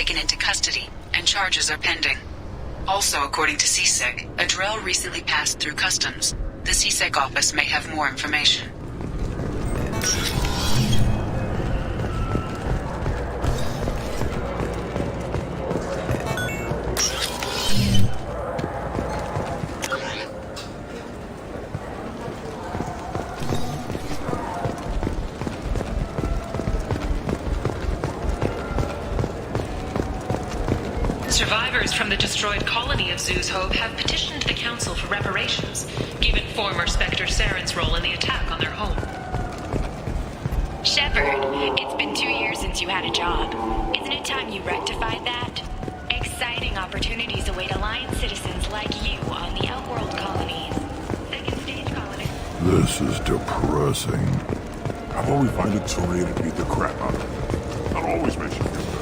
taken into custody, and charges are pending. Also, according to CSEC, a drill recently passed through customs. The CSEC office may have more information. Survivors from the destroyed colony of Zew's Hope have petitioned the Council for reparations, given former Spectre Saren's role in the attack on their home. Shepard, it's been 2 years since you had a job. Isn't it time you rectified that? Exciting opportunities await Alliance citizens like you on the Outworld colonies. Second stage colony. This is depressing. How about we find a Turian and beat the crap out of him? That always makes you feel good.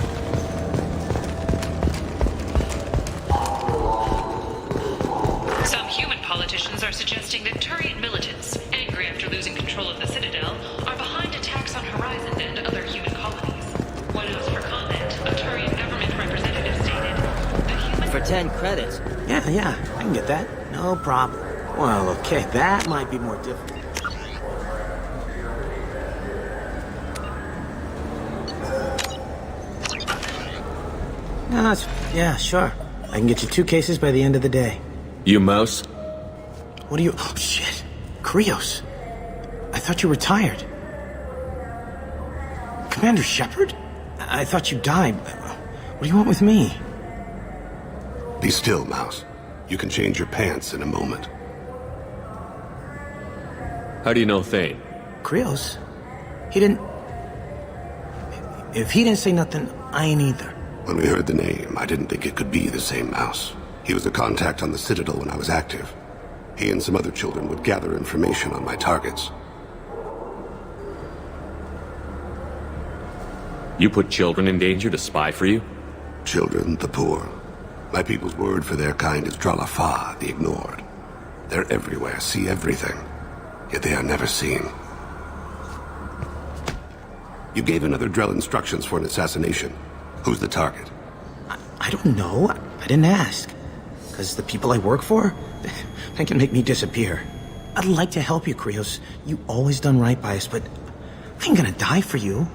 Some human politicians are suggesting that Turian militants, angry after losing control of the Citadel, are behind attacks on Horizon and other human colonies. When asked for comment, a Turian government representative stated, the human... For 10 credits. Yeah, I can get that. No problem. Well, okay, that might be more difficult. No, yeah, sure. I can get you 2 cases by the end of the day. You Mouse? What are you... Oh, shit. Krios. I thought you retired. Commander Shepard? I thought you died. What do you want with me? Be still, Mouse. You can change your pants in a moment. How do you know Thane? Krios? He didn't... If he didn't say nothing, I ain't either. When we heard the name, I didn't think it could be the same Mouse. He was a contact on the Citadel when I was active. He and some other children would gather information on my targets. You put children in danger to spy for you? Children, the poor. My people's word for their kind is Dralafa, the ignored. They're everywhere, see everything. Yet they are never seen. You gave another Drell instructions for an assassination. Who's the target? I don't know. I didn't ask. Because the people I work for, they can make me disappear. I'd like to help you, Krios. You always done right by us, but I ain't gonna die for you.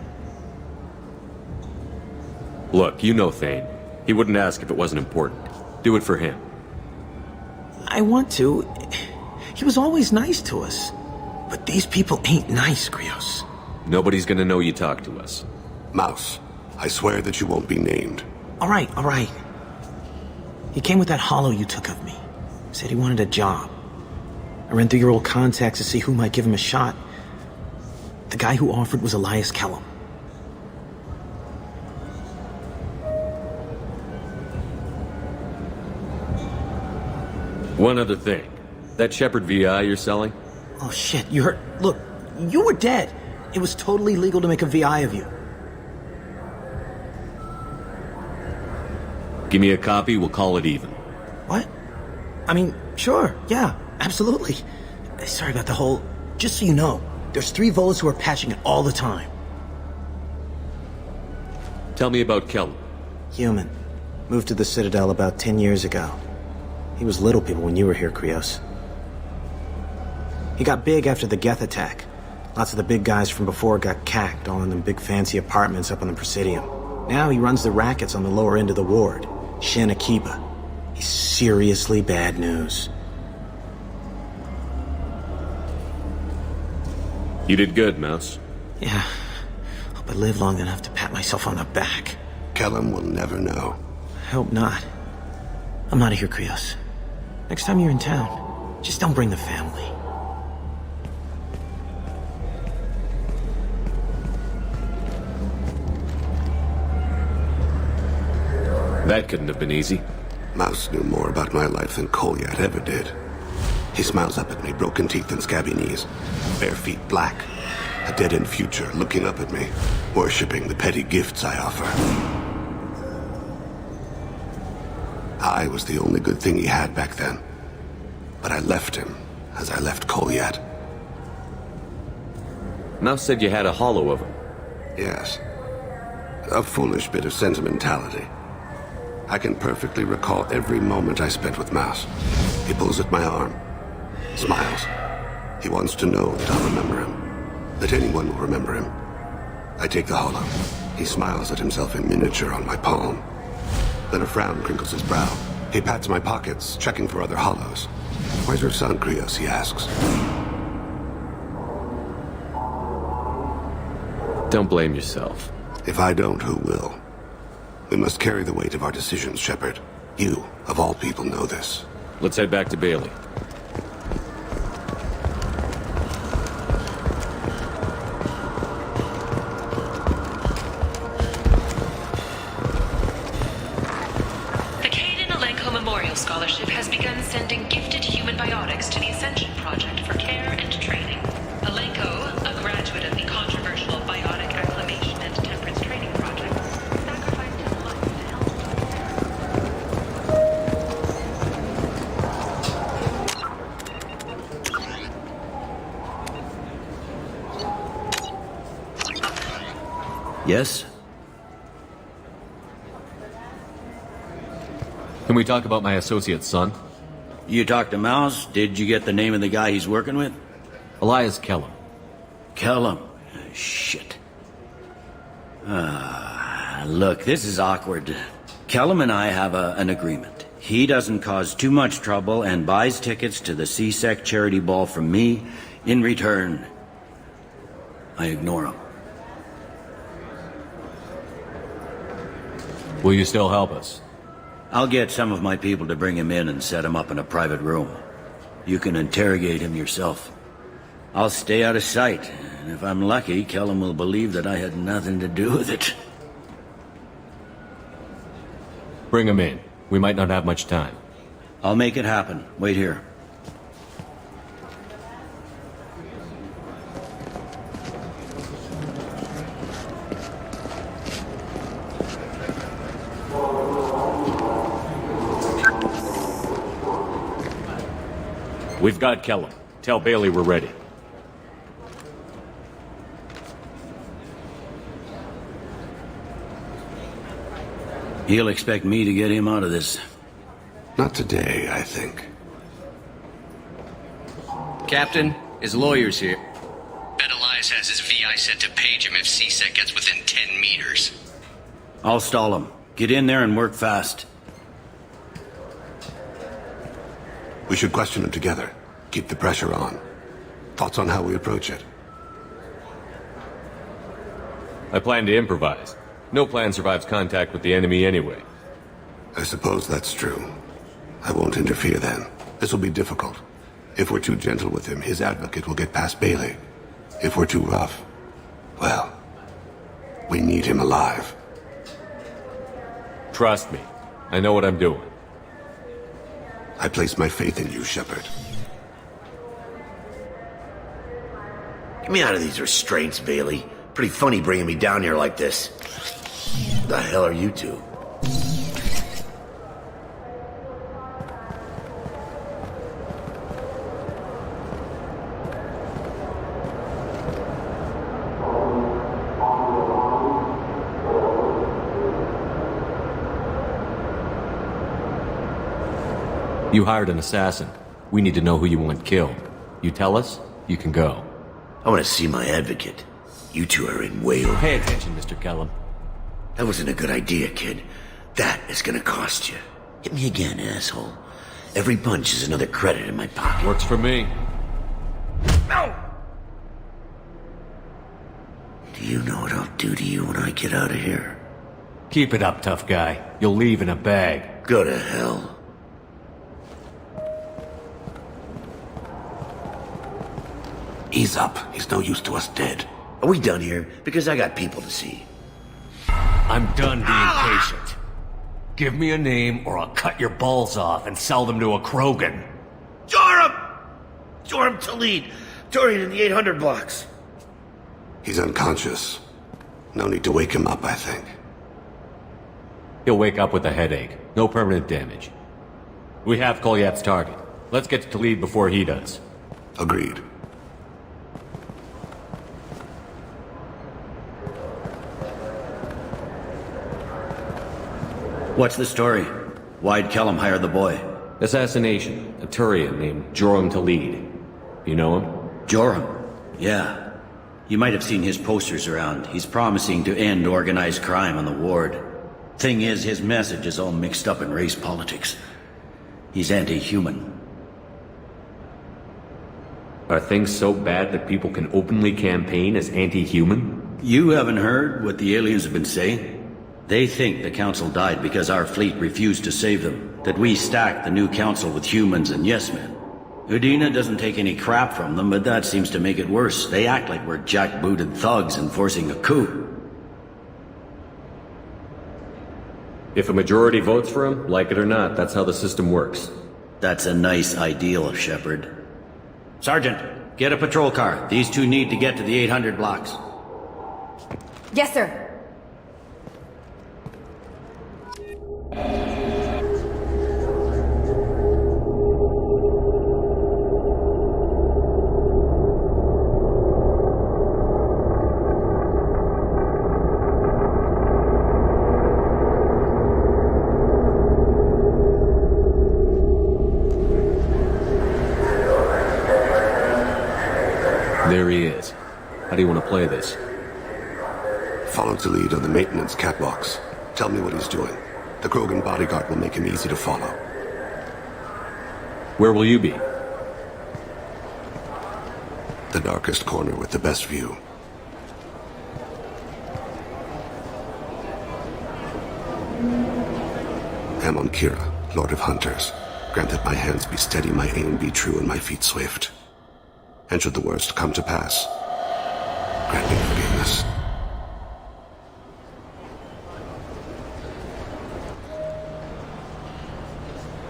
Look, you know Thane. He wouldn't ask if it wasn't important. Do it for him. I want to. He was always nice to us. But these people ain't nice, Krios. Nobody's gonna know you talk to us. Mouse, I swear that you won't be named. All right. He came with that hollow you took of me. Said he wanted a job. I ran through your old contacts to see who might give him a shot. The guy who offered was Elias Kellum. One other thing. That Shepard VI you're selling? Oh shit, you heard... Look, you were dead. It was totally legal to make a VI of you. Give me a copy, we'll call it even. What? I mean, sure, yeah, absolutely. Sorry about the whole... Just so you know, there's 3 Volas who are patching it all the time. Tell me about Kellum. Human. Moved to the Citadel about 10 years ago. He was little people when you were here, Krios. He got big after the Geth attack. Lots of the big guys from before got cacked, all in them big fancy apartments up on the Presidium. Now he runs the rackets on the lower end of the ward. Shin Akiba. He's seriously bad news. You did good, Mouse. Yeah. Hope I live long enough to pat myself on the back. Kellum will never know. I hope not. I'm out of here, Krios. Next time you're in town, just don't bring the family. That couldn't have been easy. Mouse knew more about my life than Kolyat ever did. He smiles up at me, broken teeth and scabby knees. Bare feet black. A dead-end future looking up at me, worshipping the petty gifts I offer. I was the only good thing he had back then. But I left him, as I left Kolyat. Mouse said you had a hollow of him. Yes. A foolish bit of sentimentality. I can perfectly recall every moment I spent with Mouse. He pulls at my arm, smiles. He wants to know that I'll remember him, that anyone will remember him. I take the holo. He smiles at himself in miniature on my palm. Then a frown crinkles his brow. He pats my pockets, checking for other holos. Where's your son, Krios? He asks. Don't blame yourself. If I don't, who will? We must carry the weight of our decisions, Shepard. You, of all people, know this. Let's head back to Bailey. The Thane Alenko Memorial Scholarship has begun sending gifted human biotics to the Ascension Project for care and training. Alenko, a graduate of the controversial Biotic Acclimation and Temperance Training Project, sacrificed his life to help. Yes? Can we talk about my associate's son? You talked to Mouse? Did you get the name of the guy he's working with? Elias Kellum. Kellum. Shit. Look, this is awkward. Kellum and I have an agreement. He doesn't cause too much trouble and buys tickets to the CSEC charity ball from me. In return, I ignore him. Will you still help us? I'll get some of my people to bring him in and set him up in a private room. You can interrogate him yourself. I'll stay out of sight, and if I'm lucky, Kellum will believe that I had nothing to do with it. Bring him in. We might not have much time. I'll make it happen. Wait here. We've got Kellum. Tell Bailey we're ready. He'll expect me to get him out of this. Not today, I think. Captain, his lawyer's here. Bet Elias has his VI set to page him if CSEC gets within 10 meters. I'll stall him. Get in there and work fast. We should question him together. Keep the pressure on. Thoughts on how we approach it? I plan to improvise. No plan survives contact with the enemy anyway. I suppose that's true. I won't interfere then. This will be difficult. If we're too gentle with him, his advocate will get past Bailey. If we're too rough, well, we need him alive. Trust me. I know what I'm doing. I place my faith in you, Shepard. Get me out of these restraints, Bailey. Pretty funny bringing me down here like this. The hell are you two? You hired an assassin. We need to know who you want killed. You tell us, you can go. I want to see my advocate. You two are in way over. Pay attention, Mr. Kellum. That wasn't a good idea, kid. That is gonna cost you. Hit me again, asshole. Every punch is another credit in my pocket. Works for me. No! Do you know what I'll do to you when I get out of here? Keep it up, tough guy. You'll leave in a bag. Go to hell. Ease up. He's no use to us dead. Are we done here? Because I got people to see. I'm done being patient. Give me a name or I'll cut your balls off and sell them to a Krogan. Joram! Joram Talid! Dorian in the 800 blocks. He's unconscious. No need to wake him up, I think. He'll wake up with a headache. No permanent damage. We have Kolyat's target. Let's get to Talid before he does. Agreed. What's the story? Why'd Kellum hire the boy? Assassination. A Turian named Joram to lead. You know him? Joram? Yeah. You might have seen his posters around. He's promising to end organized crime on the ward. Thing is, his message is all mixed up in race politics. He's anti-human. Are things so bad that people can openly campaign as anti-human? You haven't heard what the aliens have been saying? They think the council died because our fleet refused to save them. That we stacked the new council with humans and yes-men. Udina doesn't take any crap from them, but that seems to make it worse. They act like we're jackbooted thugs enforcing a coup. If a majority votes for him, like it or not, that's how the system works. That's a nice ideal, Shepard. Sergeant, get a patrol car. These two need to get to the 800 blocks. Yes, sir. There he is. How do you want to play this? Follow the lead on the maintenance catwalks. Tell me what he's doing. The Krogan bodyguard will make him easy to follow. Where will you be? The darkest corner with the best view. Amon Kira, Lord of Hunters. Grant that my hands be steady, my aim be true, and my feet swift. And should the worst come to pass, grant me forgiveness.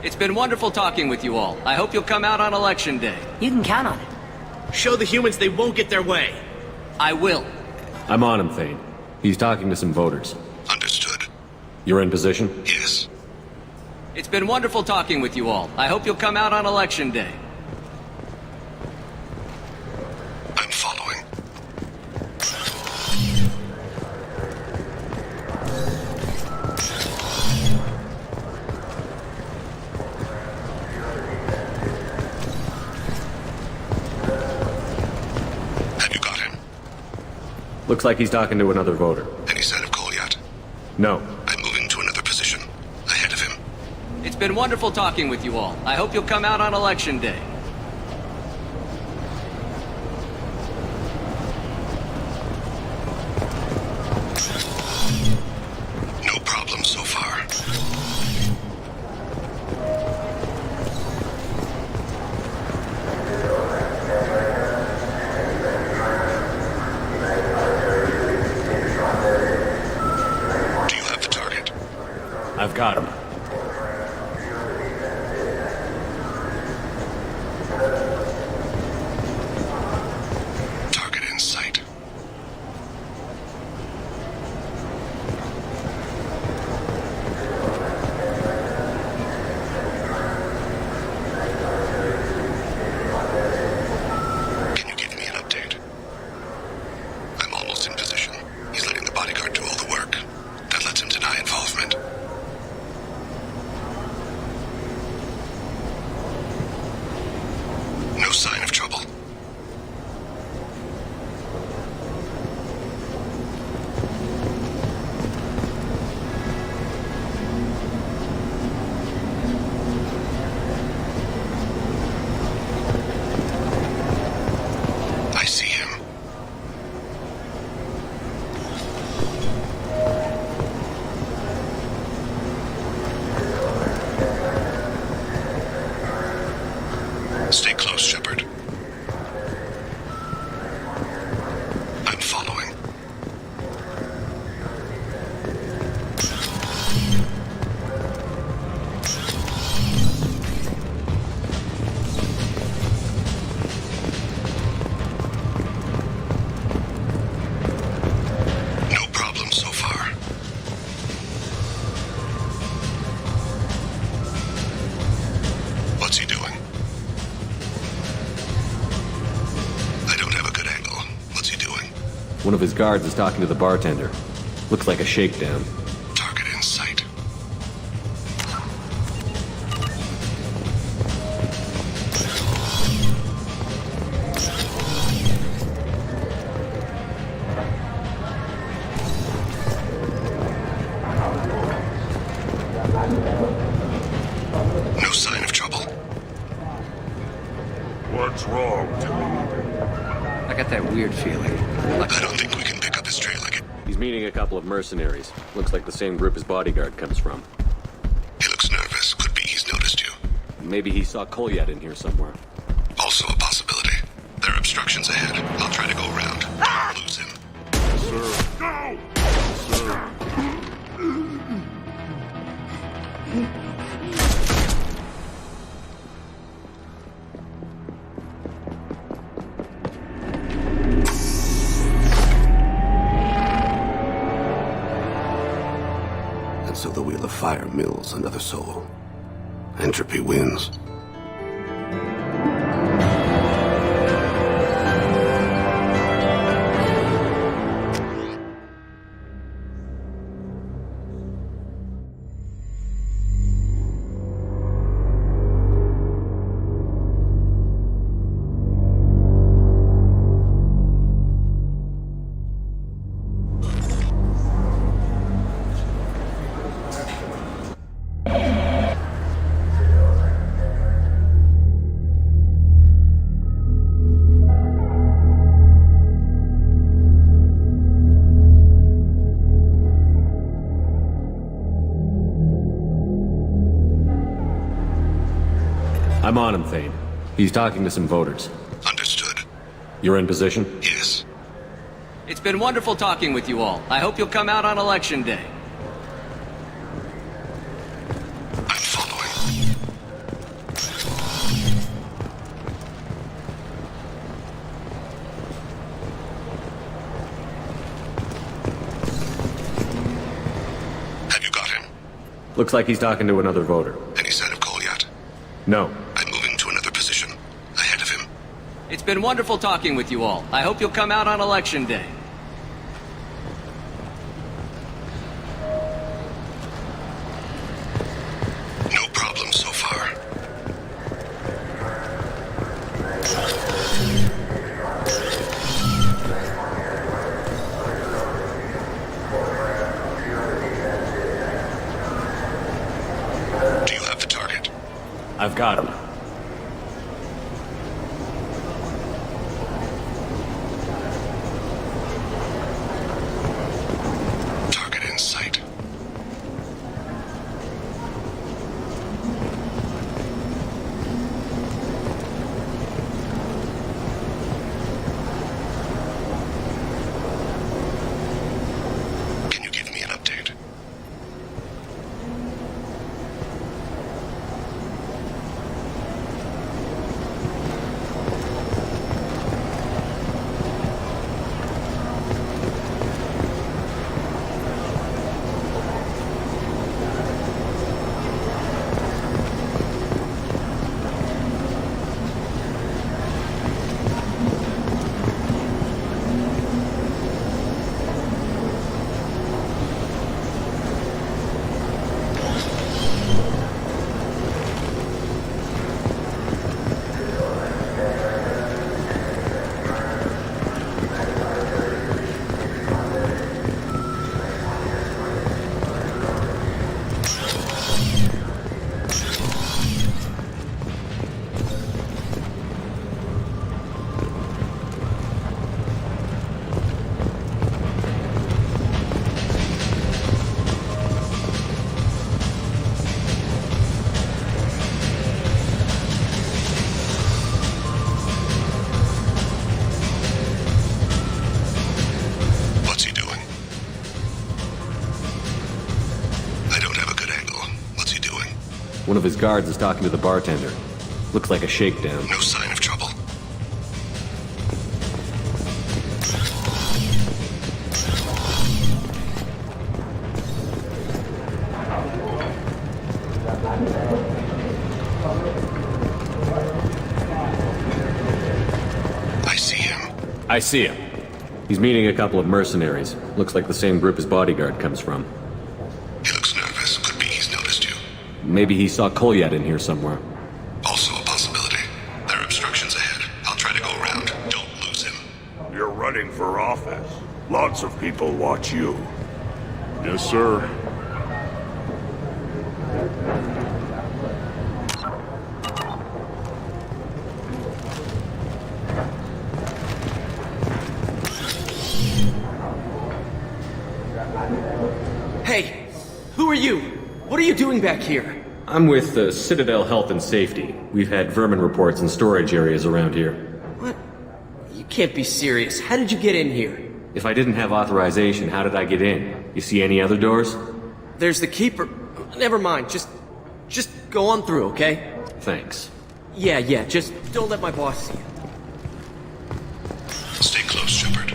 It's been wonderful talking with you all. I hope you'll come out on Election Day. You can count on it. Show the humans they won't get their way. I will. I'm on him, Thane. He's talking to some voters. Understood. You're in position? Yes. It's been wonderful talking with you all. I hope you'll come out on Election Day. I'm following. Have you got him? Looks like he's talking to another voter. Any sign of Kolyat? No. I'm moving to another position. Ahead of him. It's been wonderful talking with you all. I hope you'll come out on Election Day. No problem so far. Do you have the target? I've got him. Target in sight. Can you give me an update? I'm almost in position. He's letting the bodyguard do all the work. That lets him deny involvement. No sign of trouble. I see him. Stay close, Shepard. I'm following. No problem so far. What's he doing? I don't have a good angle. What's he doing? One of his guards is talking to the bartender. Looks like a shakedown. Target in sight. What's wrong, Thane? I got that weird feeling. I don't think we can pick up his trail again. He's meeting a couple of mercenaries. Looks like the same group his bodyguard comes from. He looks nervous. Could be he's noticed you. Maybe he saw Kolyat in here somewhere. Also a possibility. There are obstructions ahead. I'll try to go around. Don't lose him. Sir, go! Sir. And so the Wheel of Fire mills another soul. Entropy wins. I'm on him, Thane. He's talking to some voters. Understood. You're in position? Yes. It's been wonderful talking with you all. I hope you'll come out on Election Day. I'm following. Have you got him? Looks like he's talking to another voter. Any sign of Kolyat? No. I'm moving to another position. Ahead of him. It's been wonderful talking with you all. I hope you'll come out on Election Day. No problem so far. Do you have the target? I've got him. Target in sight. Can you give me an update? What's he doing? I don't have a good angle. What's he doing? One of his guards is talking to the bartender. Looks like a shakedown. No sign of trouble. I see him. I see him. He's meeting a couple of mercenaries. Looks like the same group his bodyguard comes from. He looks nervous. Could be he's noticed you. Maybe he saw Kolyat in here somewhere. Also a possibility. There are obstructions ahead. I'll try to go around. Don't lose him. You're running for office. Lots of people watch you. Yes, sir. are you? What are you doing back here? I'm with the Citadel Health and Safety. We've had vermin reports in storage areas around here. What? You can't be serious. How did you get in here? If I didn't have authorization, how did I get in? You see any other doors? There's the Keeper. Never mind. Just go on through, okay? Thanks. Yeah, just don't let my boss see you. Stay close, Shepard.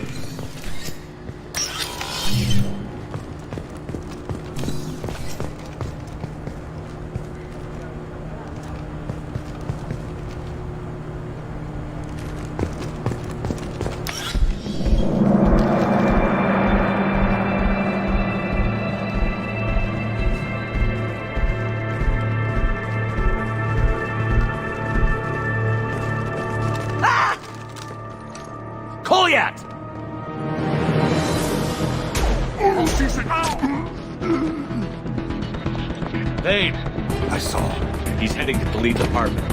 Kolyat! Thane! I saw. He's heading to the lead department.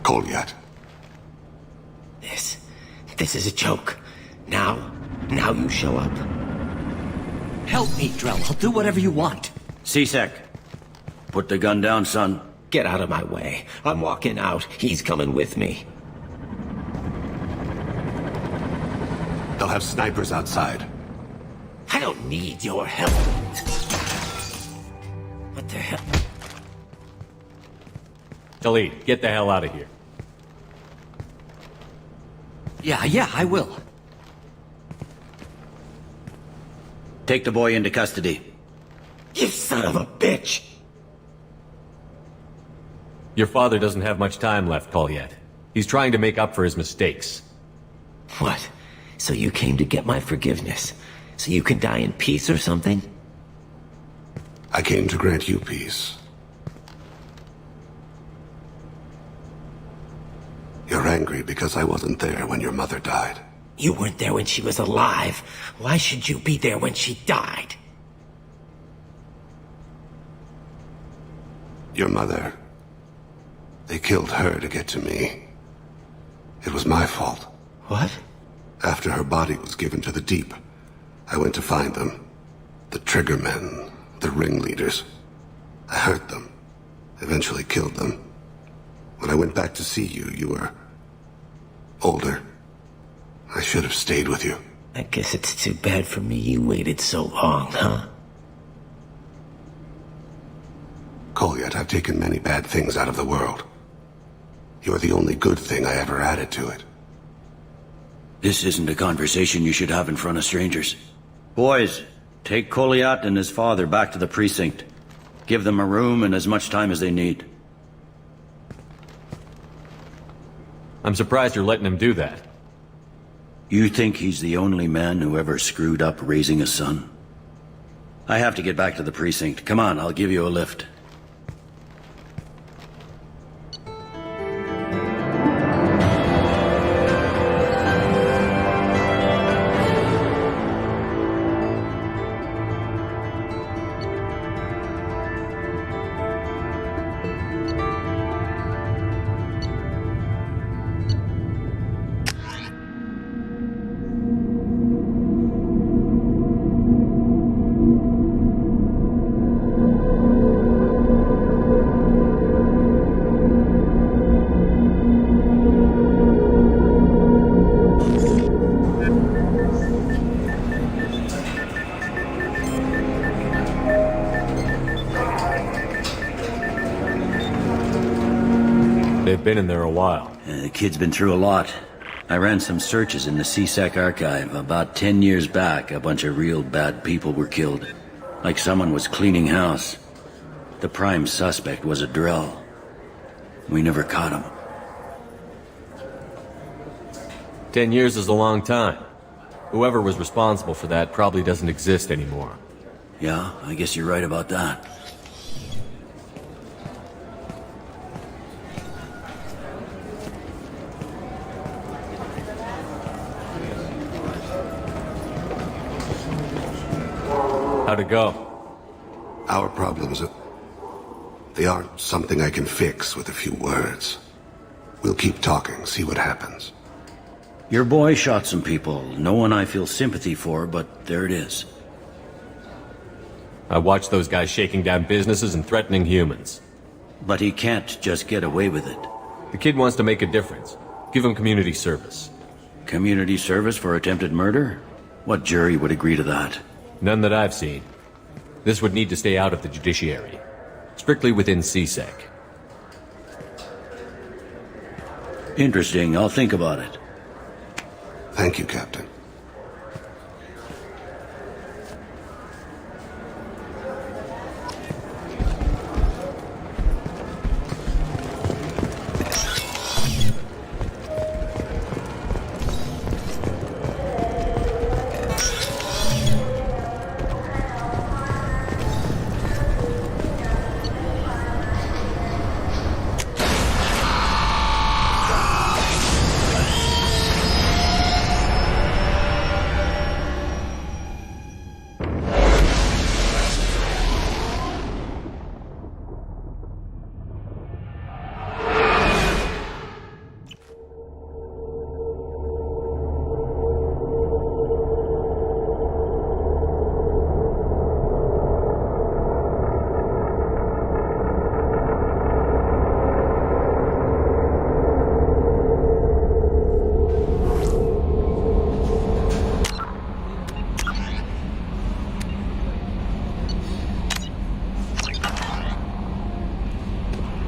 Kolyat. This is a joke. Now you show up. Help me, Drell. I'll do whatever you want. C-Sec, put the gun down, son. Get out of my way. I'm walking out. He's coming with me. They'll have snipers outside. I don't need your help. What the hell? Khalid, get the hell out of here. Yeah, I will. Take the boy into custody. You son of a bitch! Your father doesn't have much time left, Kolyat. He's trying to make up for his mistakes. What? So you came to get my forgiveness? So you can die in peace or something? I came to grant you peace. You're angry because I wasn't there when your mother died. You weren't there when she was alive. Why should you be there when she died? Your mother. They killed her to get to me. It was my fault. What? After her body was given to the Deep, I went to find them. The Triggermen, the ringleaders. I hurt them. Eventually killed them. When I went back to see you, you were older. I should have stayed with you. I guess it's too bad for me you waited so long, huh? Kolyat, I've taken many bad things out of the world. You're the only good thing I ever added to it. This isn't a conversation you should have in front of strangers. Boys, take Kolyat and his father back to the precinct. Give them a room and as much time as they need. I'm surprised you're letting him do that. You think he's the only man who ever screwed up raising a son? I have to get back to the precinct. Come on, I'll give you a lift. They've been in there a while. The kid's been through a lot. I ran some searches in the C-Sec archive. About 10 years back, a bunch of real bad people were killed. Like someone was cleaning house. The prime suspect was a Drell. We never caught him. 10 years is a long time. Whoever was responsible for that probably doesn't exist anymore. Yeah, I guess you're right about that. How'd it go? Our problems they aren't something I can fix with a few words. We'll keep talking, see what happens. Your boy shot some people. No one I feel sympathy for, but there it is. I watched those guys shaking down businesses and threatening humans. But he can't just get away with it. The kid wants to make a difference. Give him community service. Community service for attempted murder? What jury would agree to that? None that I've seen. This would need to stay out of the judiciary. Strictly within CSEC. Interesting. I'll think about it. Thank you, Captain.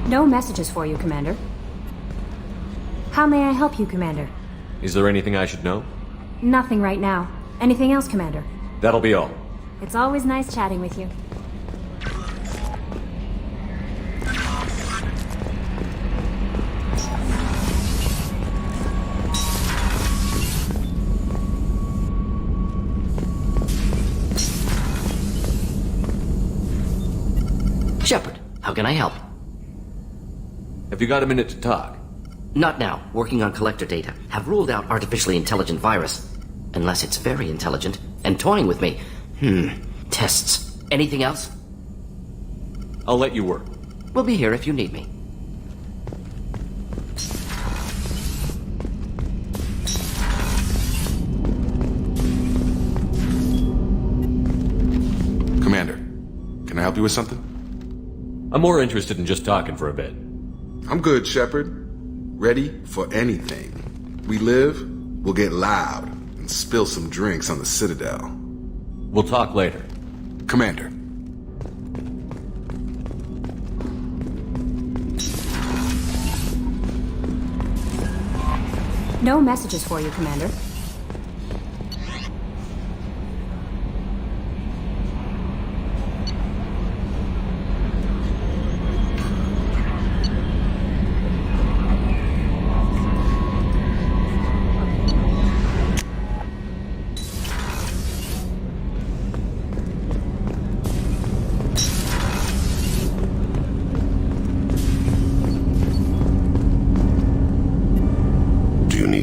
No messages for you, Commander. How may I help you, Commander? Is there anything I should know? Nothing right now. Anything else, Commander? That'll be all. It's always nice chatting with you. Shepard, how can I help? Have you got a minute to talk? Not now. Working on collector data. Have ruled out artificially intelligent virus. Unless it's very intelligent and toying with me. Tests. Anything else? I'll let you work. We'll be here if you need me. Commander, can I help you with something? I'm more interested in just talking for a bit. I'm good, Shepard. Ready for anything. We live, we'll get loud, and spill some drinks on the Citadel. We'll talk later. Commander. No messages for you, Commander.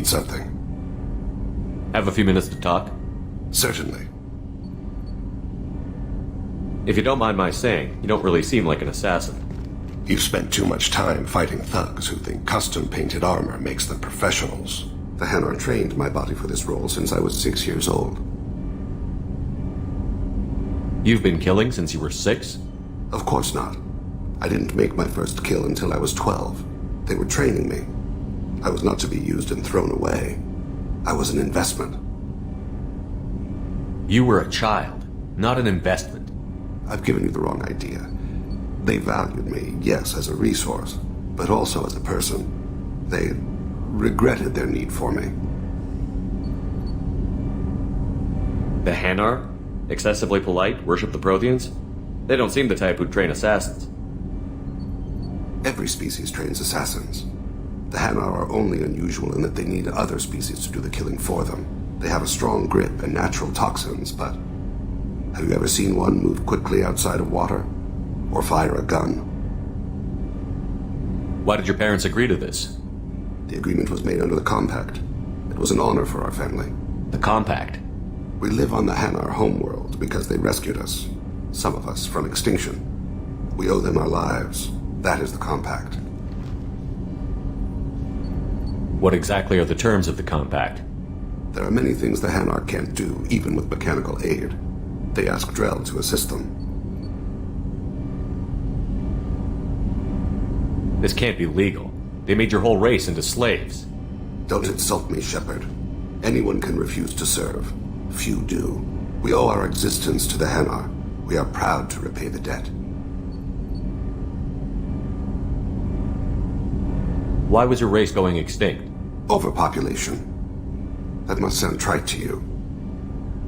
Something. Have a few minutes to talk? Certainly. If you don't mind my saying, you don't really seem like an assassin. You've spent too much time fighting thugs who think custom-painted armor makes them professionals. The Hanar trained my body for this role since I was 6 years old. You've been killing since you were 6? Of course not. I didn't make my first kill until I was 12. They were training me. I was not to be used and thrown away. I was an investment. You were a child, not an investment. I've given you the wrong idea. They valued me, yes, as a resource, but also as a person. They regretted their need for me. The Hanar? Excessively polite, worship the Protheans? They don't seem the type who'd train assassins. Every species trains assassins. The Hanar are only unusual in that they need other species to do the killing for them. They have a strong grip and natural toxins, but have you ever seen one move quickly outside of water? Or fire a gun? Why did your parents agree to this? The agreement was made under the Compact. It was an honor for our family. The Compact? We live on the Hanar homeworld because they rescued us. some of us from extinction. We owe them our lives. That is the compact. What exactly are the terms of the compact? There are many things the Hanar can't do, even with mechanical aid. They ask Drell to assist them. This can't be legal. They made your whole race into slaves. Don't insult me, Shepard. Anyone can refuse to serve. Few do. We owe our existence to the Hanar. We are proud to repay the debt. Why was your race going extinct? Overpopulation. That must sound trite to you.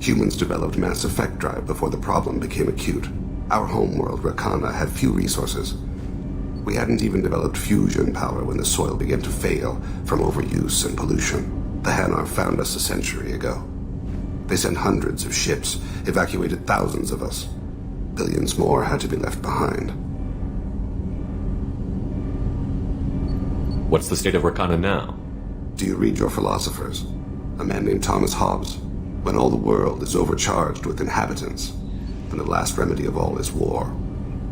Humans developed mass effect drive before the problem became acute. Our homeworld, Rakana, had few resources. We hadn't even developed fusion power when the soil began to fail from overuse and pollution. The Hanar found us a century ago. They sent hundreds of ships, evacuated thousands of us. Billions more had to be left behind. What's the state of Rakana now? Do you read your philosophers? A man named Thomas Hobbes. When all the world is overcharged with inhabitants, and the last remedy of all is war,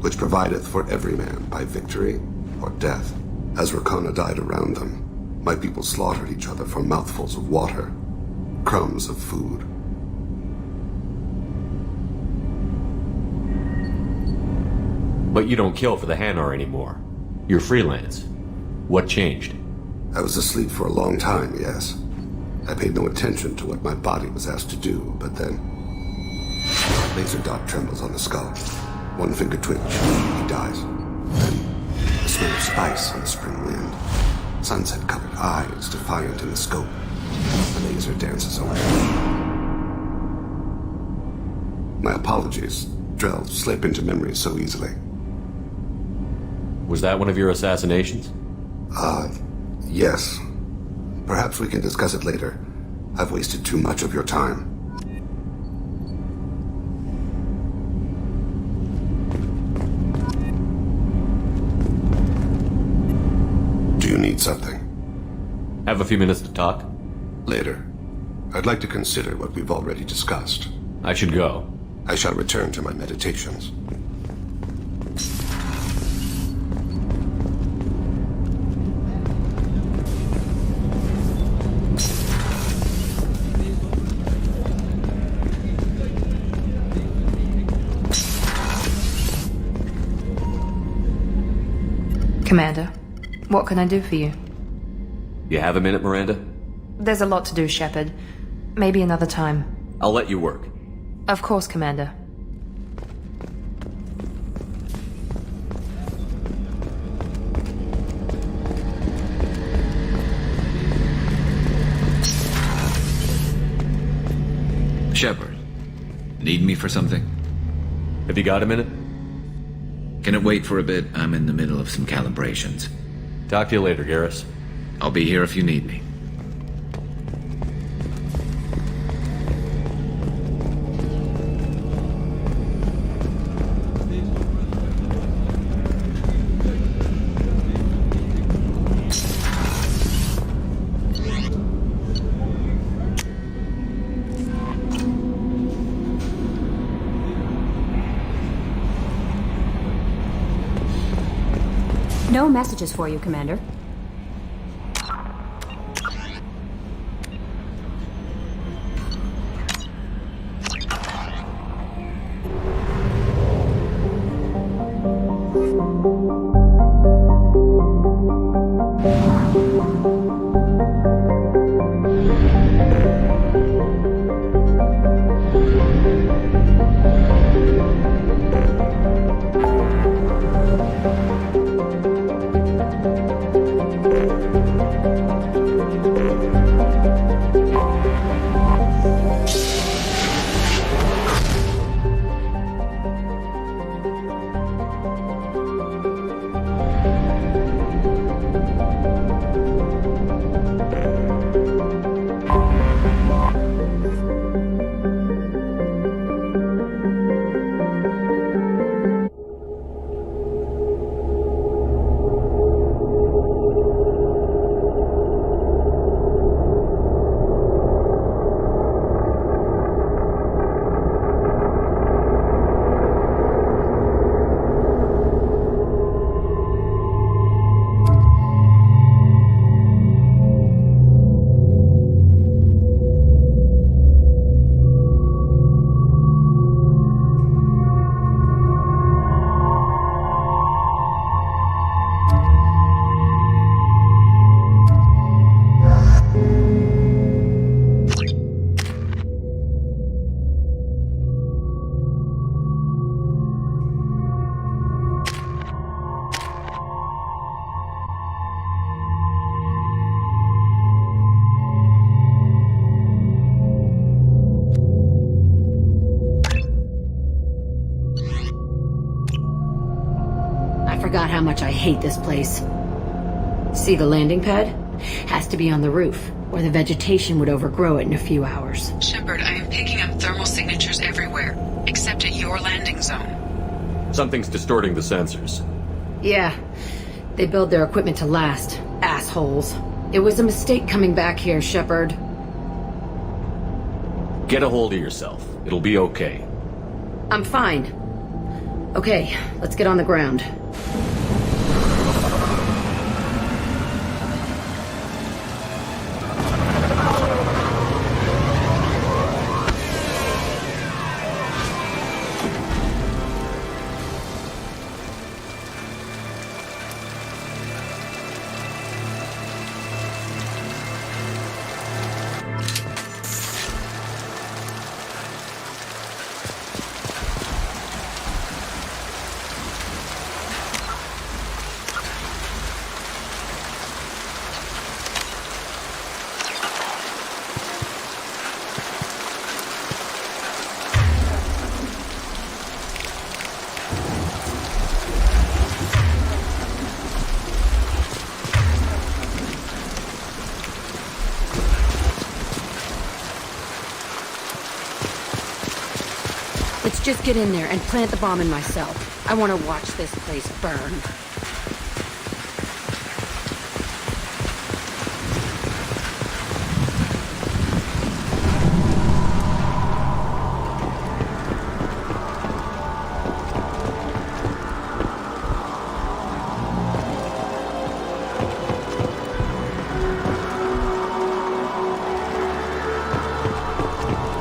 which provideth for every man by victory or death. As Rakana died around them, my people slaughtered each other for mouthfuls of water, crumbs of food. But you don't kill for the Hanar anymore. You're freelance. What changed? I was asleep for a long time, yes. I paid no attention to what my body was asked to do, but then... Laser dot trembles on the skull. One finger twitch, he dies. Then, the smell of spice on the spring wind. Sunset-colored eyes, defiant in the scope. The laser dances away. My apologies. Drell slip into memory so easily. Was that one of your assassinations? Yes. Perhaps we can discuss it later. I've wasted too much of your time. Do you need something? Have a few minutes to talk? Later. I'd like to consider what we've already discussed. I should go. I shall return to my meditations. Commander, what can I do for you? You have a minute, Miranda? There's a lot to do, Shepard. Maybe another time. I'll let you work. Of course, Commander. Shepard, need me for something? Have you got a minute? Can it wait for a bit? I'm in the middle of some calibrations. Talk to you later, Garrus. I'll be here if you need me. No messages for you, Commander. how much I hate this place. See the landing pad? Has to be on the roof, or the vegetation would overgrow it in a few hours. Shepard, I am picking up thermal signatures everywhere, except at your landing zone. Something's distorting the sensors. Yeah, they build their equipment to last. Assholes. It was a mistake coming back here, Shepard. Get a hold of yourself. It'll be okay. I'm fine. Okay, let's get on the ground. Let's just get in there and plant the bomb in myself. I want to watch this place burn.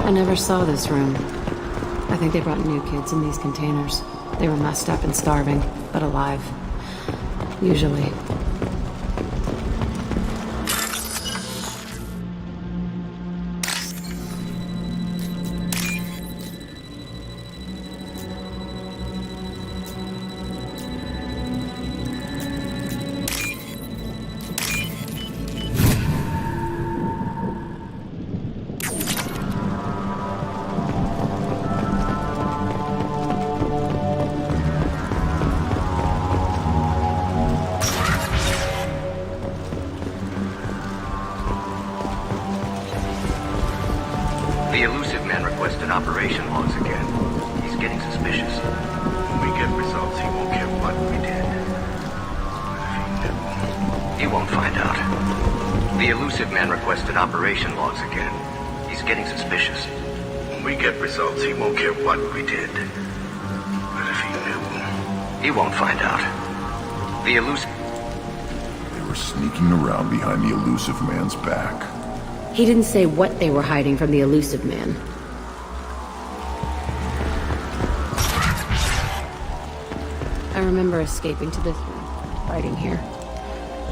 I never saw this room. I think they brought new kids in these containers. They were messed up and starving, but alive. Usually. The elusive man requested operation logs again. He's getting suspicious. When we get results, he won't care what we did. But if he knew, he won't find out. The elusive man requested operation logs again. He's getting suspicious. When we get results, he won't care what we did. But if he knew, he won't find out. The elusive... They were sneaking around behind the elusive man's back. He didn't say what they were hiding from the elusive man. I remember escaping to this room, hiding here.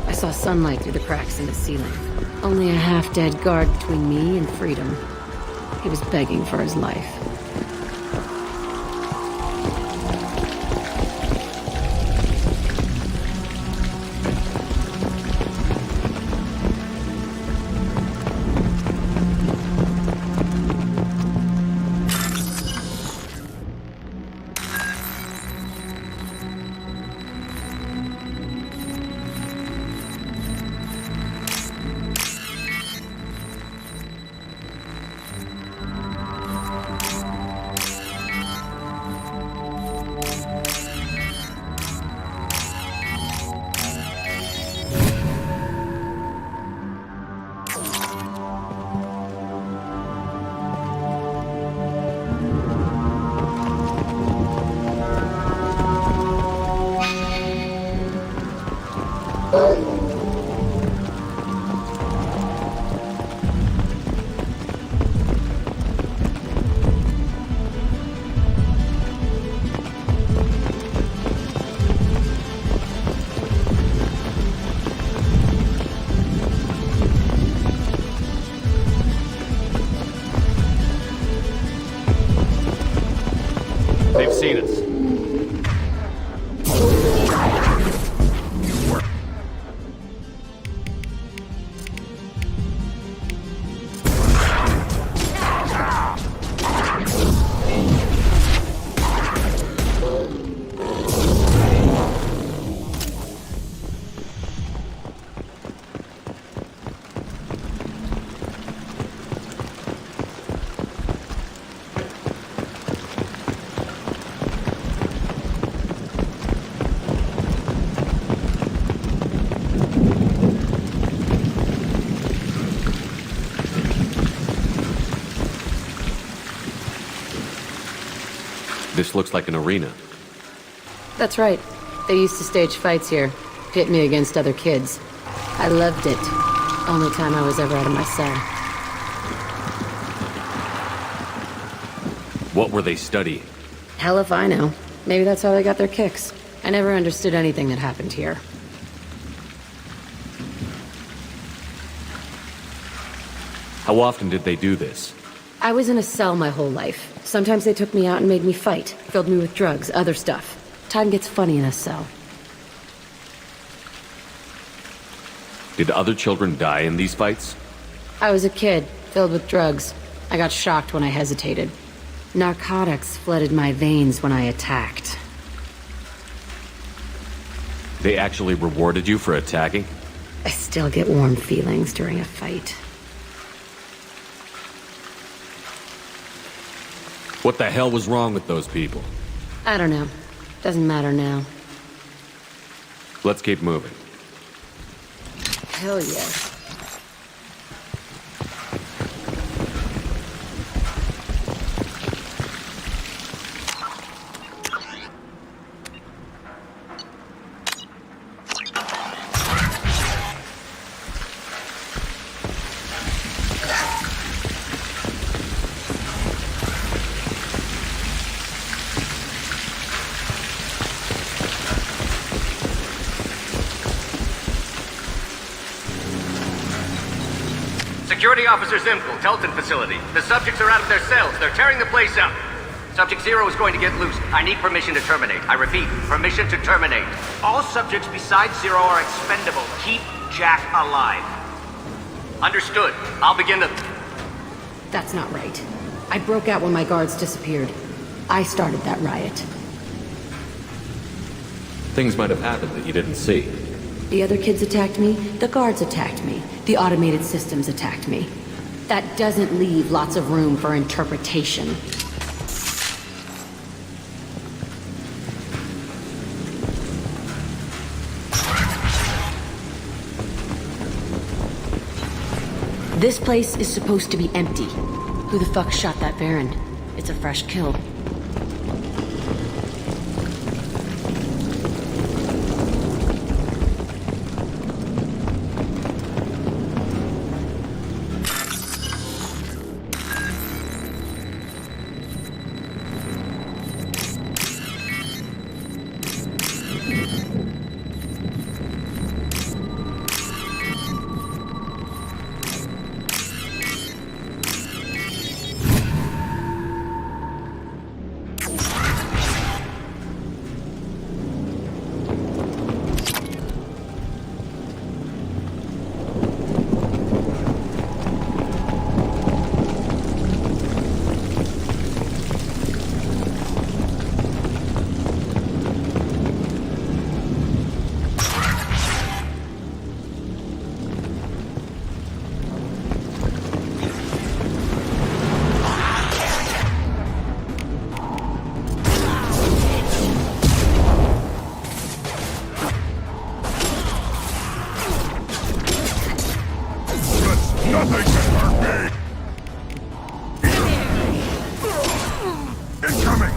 I saw sunlight through the cracks in the ceiling. Only a half-dead guard between me and freedom. He was begging for his life. They've seen us. This looks like an arena. That's right. They used to stage fights here, pit me against other kids. I loved it. Only time I was ever out of my cell. What were they studying? Hell if I know. Maybe that's how they got their kicks. I never understood anything that happened here. How often did they do this? I was in a cell my whole life. Sometimes they took me out and made me fight, filled me with drugs, other stuff. Time gets funny in a cell. Did other children die in these fights? I was a kid, filled with drugs. I got shocked when I hesitated. Narcotics flooded my veins when I attacked. They actually rewarded you for attacking? I still get warm feelings during a fight. What the hell was wrong with those people? I don't know. Doesn't matter now. Let's keep moving. Hell yeah. Security Officer Zimkel, Telton facility. The subjects are out of their cells. They're tearing the place up. Subject 0 is going to get loose. I need permission to terminate. I repeat, permission to terminate. All subjects besides 0 are expendable. Keep Jack alive. Understood. I'll begin to... That's not right. I broke out when my guards disappeared. I started that riot. Things might have happened that you didn't see. The other kids attacked me, the guards attacked me, the automated systems attacked me. That doesn't leave lots of room for interpretation. This place is supposed to be empty. Who the fuck shot that Baron? It's a fresh kill. Nothing can hurt me! Incoming!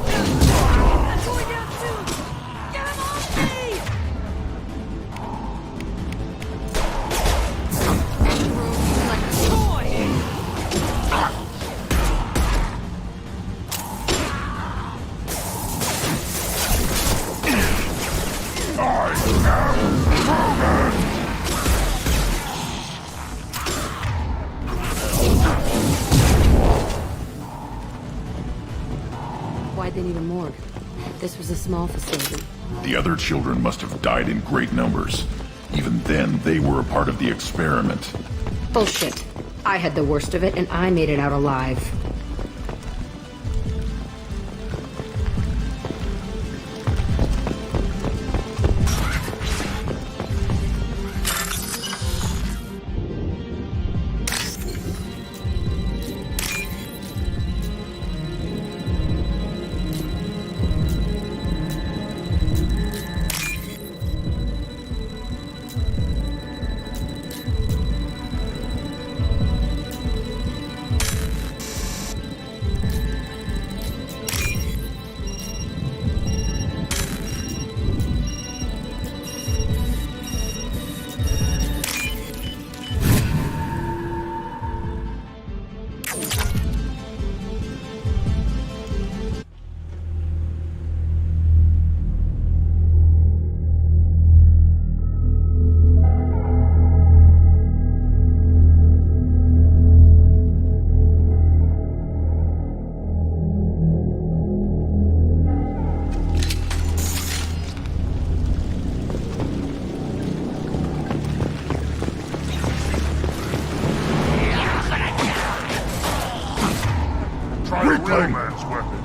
Why'd they need a morgue? This was a small facility. The other children must have died in great numbers. Even then, they were a part of the experiment. Bullshit. I had the worst of it, and I made it out alive. Quickling! man's weapon.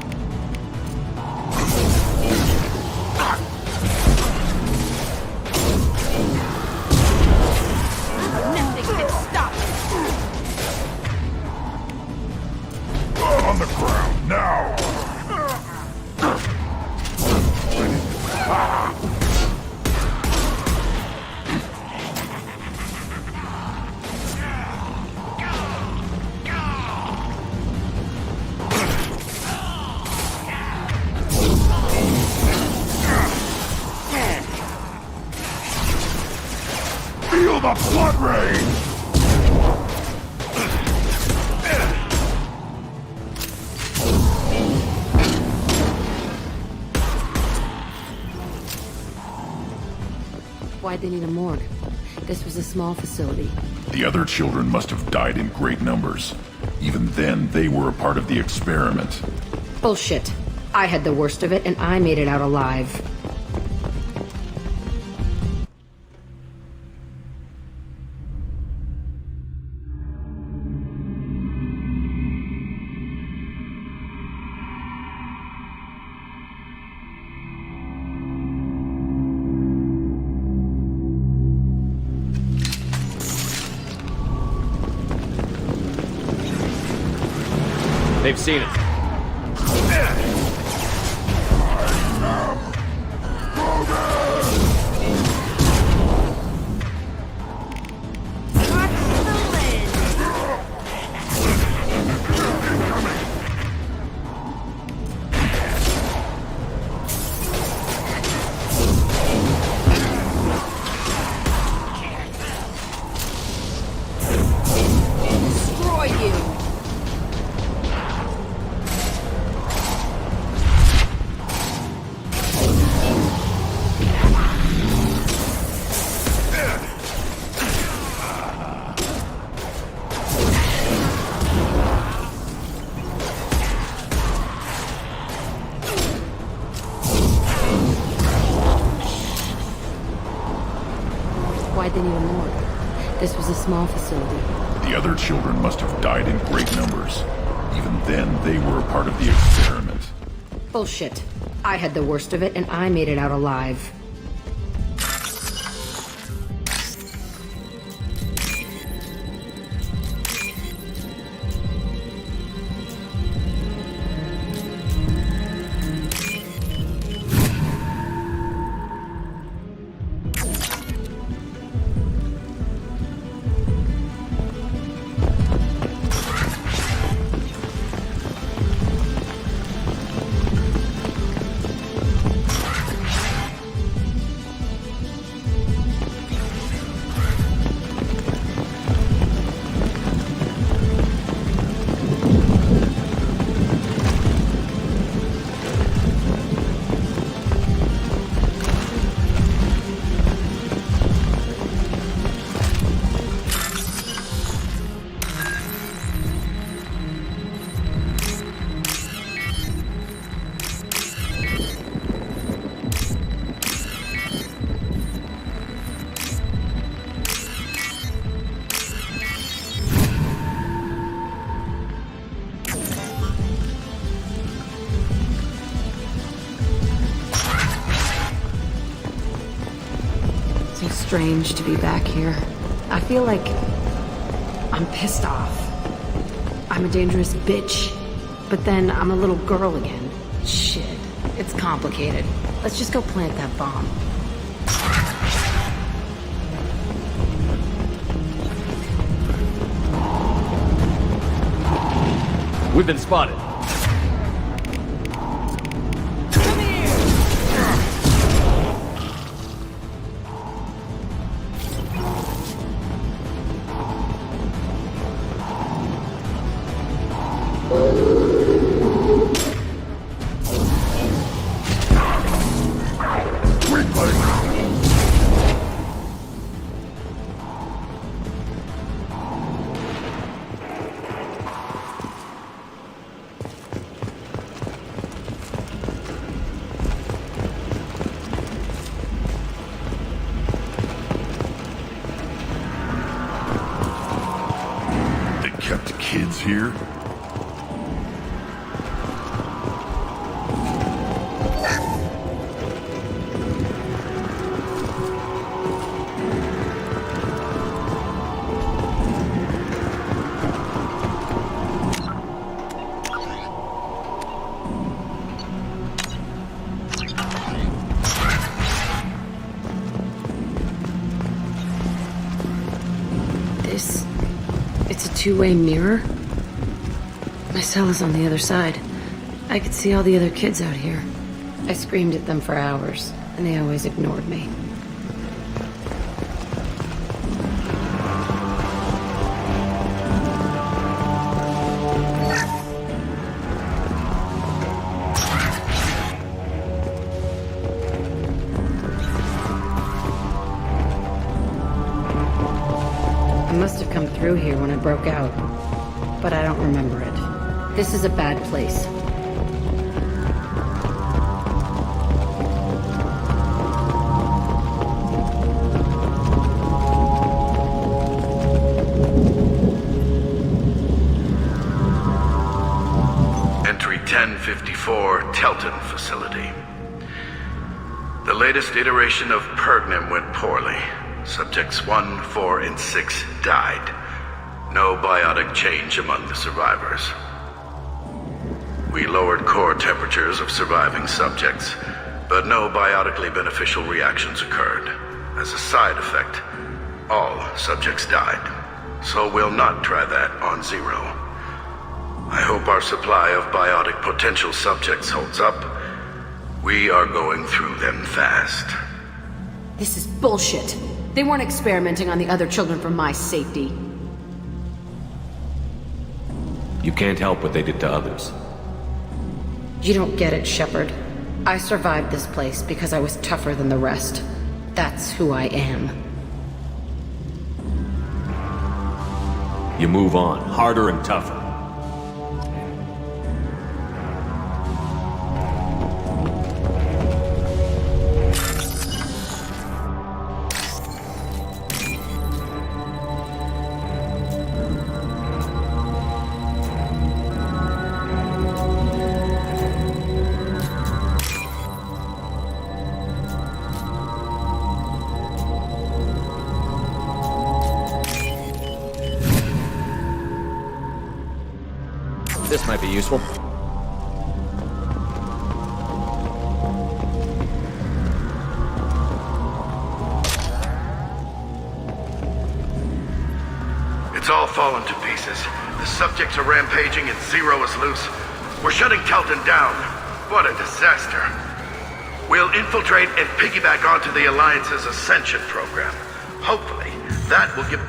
Nothing can stop it! On the ground, now! Feel the blood rain! Why'd they need a morgue? This was a small facility. The other children must have died in great numbers. Even then, they were a part of the experiment. Bullshit. I had the worst of it, and I made it out alive. They've seen it. Destroy you! Why'd they need a morgue? This was a small facility. The other children must have died in great numbers. Even then, they were a part of the experiment. Bullshit. I had the worst of it, and I made it out alive. So strange to be back here. I feel like I'm pissed off. I'm a dangerous bitch, but then I'm a little girl again. Shit, it's complicated. Let's just go plant that bomb. We've been spotted. Kept kids here? two-way mirror? My cell is on the other side. I could see all the other kids out here. I screamed at them for hours, and they always ignored me. I must have come through here when I broke out, but I don't remember it. This is a bad place. Entry 1054, Telton facility. The latest iteration of Pergnum went poorly. Subjects 1, 4, and 6 died. No biotic change among the survivors. We lowered core temperatures of surviving subjects, but no biotically beneficial reactions occurred. As a side effect, all subjects died. So we'll not try that on Zero. I hope our supply of biotic potential subjects holds up. We are going through them fast. This is bullshit. They weren't experimenting on the other children for my safety. You can't help what they did to others. You don't get it, Shepard. I survived this place because I was tougher than the rest. That's who I am. You move on, harder and tougher. This might be useful. It's all fallen to pieces. The subjects are rampaging and Zero is loose. We're shutting Telton down. What a disaster. We'll infiltrate and piggyback onto the Alliance's Ascension program. Hopefully, that will give...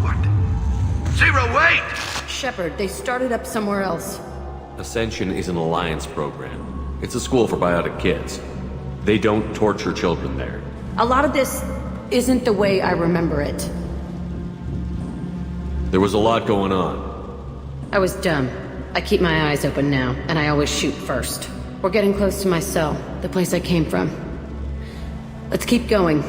What? Zero, wait! Shepard, they started up somewhere else. Ascension is an Alliance program. It's a school for biotic kids. They don't torture children there. A lot of this isn't the way I remember it. There was a lot going on. I was dumb. I keep my eyes open now, and I always shoot first. We're getting close to my cell, the place I came from. Let's keep going.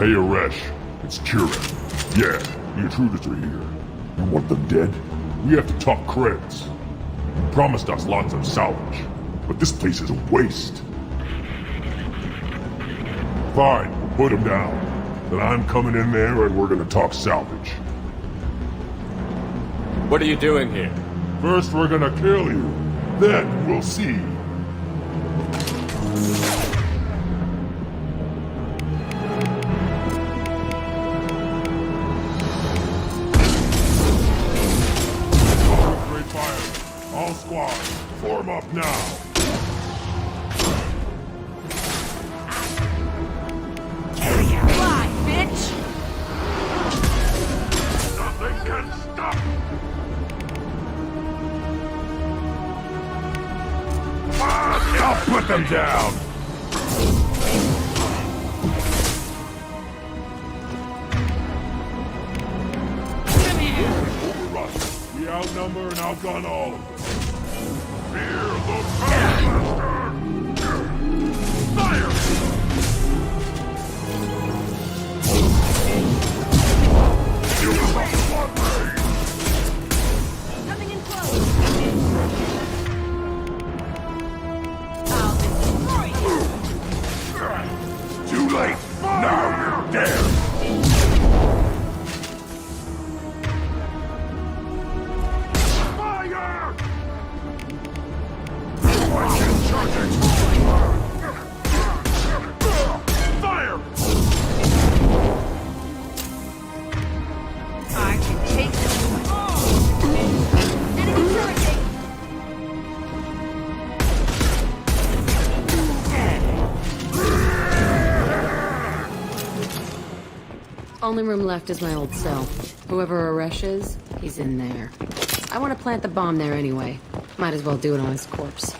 Hey, Aresh. It's Kira. Yeah, the intruders are here. You want them dead? We have to talk creds. You promised us lots of salvage, but this place is a waste. Fine, we'll put them down. Then I'm coming in there and we're gonna talk salvage. What are you doing here? First we're gonna kill you. Then we'll see. All squads, form up now. Fly, bitch! Nothing can stop. I'll put them down. Overrun. We outnumber and outgun all of them. Fear the Taskmaster! Fire! You must want me! Coming in close! I'll destroy you! Only room left is my old cell. Whoever Aresh is, he's in there. I want to plant the bomb there anyway. Might as well do it on his corpse.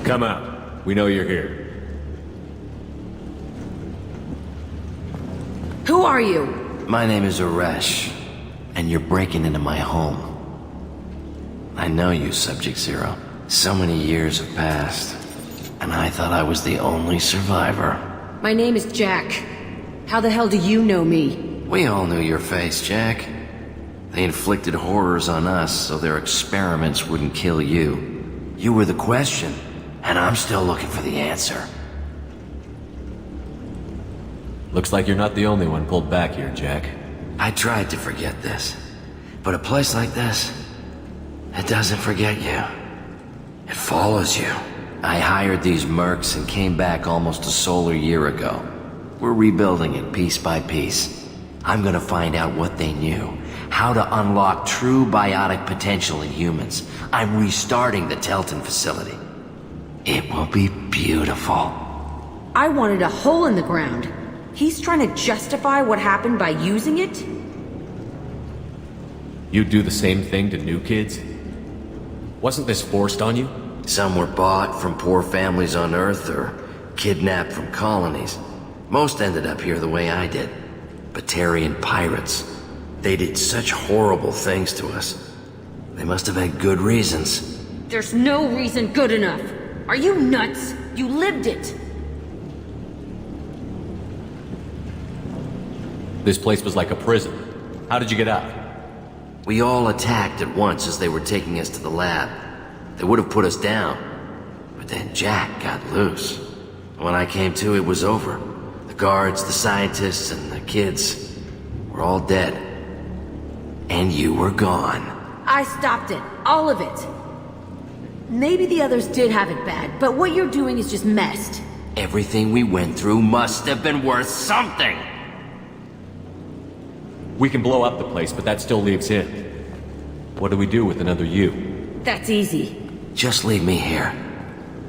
Come out. We know you're here. Who are you? My name is Aresh, and you're breaking into my home. I know you, Subject Zero. So many years have passed, and I thought I was the only survivor. My name is Jack. How the hell do you know me? We all knew your face, Jack. They inflicted horrors on us so their experiments wouldn't kill you. You were the question, and I'm still looking for the answer. Looks like you're not the only one pulled back here, Jack. I tried to forget this, but a place like this, it doesn't forget you. It follows you. I hired these mercs and came back almost a solar year ago. We're rebuilding it piece by piece. I'm gonna find out what they knew, how to unlock true biotic potential in humans. I'm restarting the Telton facility. It will be beautiful. I wanted a hole in the ground. He's trying to justify what happened by using it? You'd do the same thing to new kids? Wasn't this forced on you? Some were bought from poor families on Earth or kidnapped from colonies. Most ended up here the way I did. Batarian pirates. They did such horrible things to us. They must have had good reasons. There's no reason good enough. Are you nuts? You lived it. This place was like a prison. How did you get out? We all attacked at once as they were taking us to the lab. They would have put us down. But then Jack got loose. When I came to, it was over. The guards, the scientists, and the kids were all dead. And you were gone. I stopped it. All of it. Maybe the others did have it bad, but what you're doing is just messed. Everything we went through must have been worth something. We can blow up the place, but that still leaves him. What do we do with another you? That's easy. Just leave me here.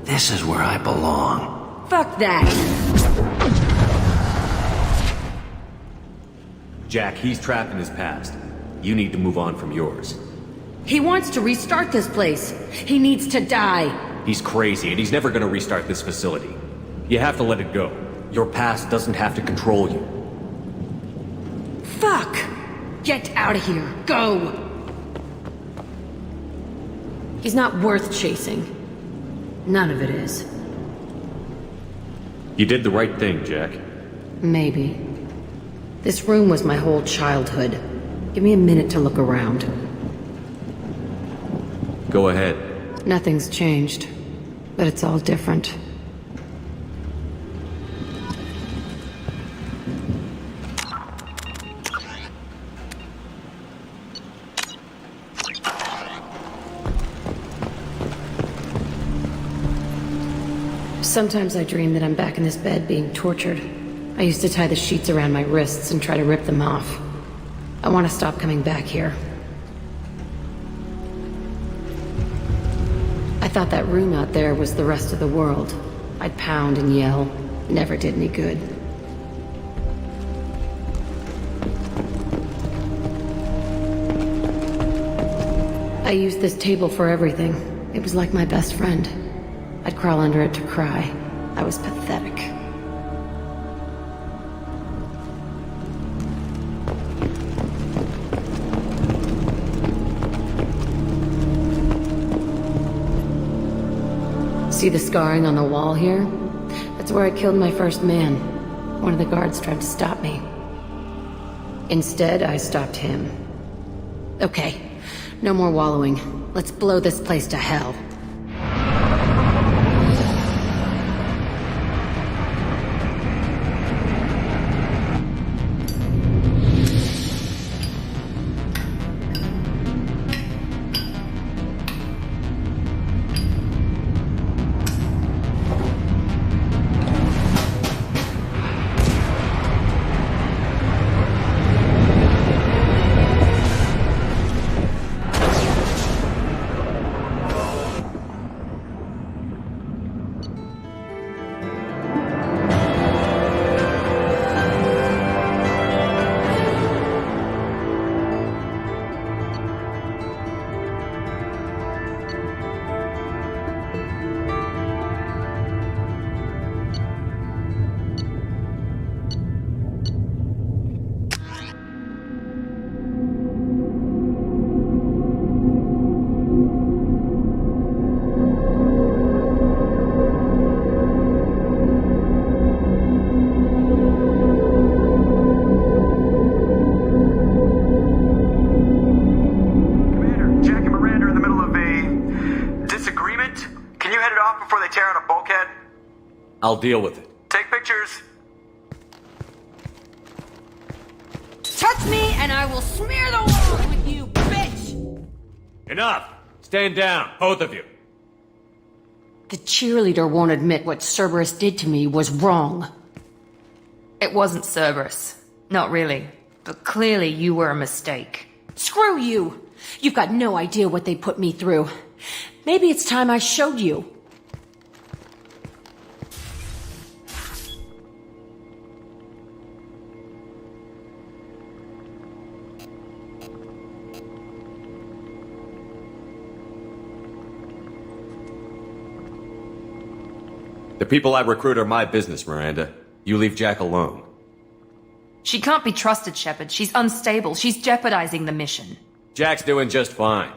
This is where I belong. Fuck that. Jack, he's trapped in his past. You need to move on from yours. He wants to restart this place. He needs to die. He's crazy, and he's never gonna restart this facility. You have to let it go. Your past doesn't have to control you. Fuck! Get out of here. Go! He's not worth chasing. None of it is. You did the right thing, Jack. Maybe. This room was my whole childhood. Give me a minute to look around. Go ahead. Nothing's changed, but it's all different. Sometimes I dream that I'm back in this bed being tortured. I used to tie the sheets around my wrists and try to rip them off. I want to stop coming back here. I thought that room out there was the rest of the world. I'd pound and yell, Never did any good. I used this table for everything. It was like my best friend. I'd crawl under it to cry. I was pathetic. See the scarring on the wall here? That's where I killed my first man. One of the guards tried to stop me. Instead, I stopped him. Okay, no more wallowing. Let's blow this place to hell. I'll deal with it. Take pictures. Touch me and I will smear the walls with you, bitch! Enough! Stand down, both of you. The cheerleader won't admit what Cerberus did to me was wrong. It wasn't Cerberus. Not really. But clearly you were a mistake. Screw you! You've got no idea what they put me through. Maybe it's time I showed you. The people I recruit are my business, Miranda. You leave Jack alone. She can't be trusted, Shepard. She's unstable. She's jeopardizing the mission. Jack's doing just fine.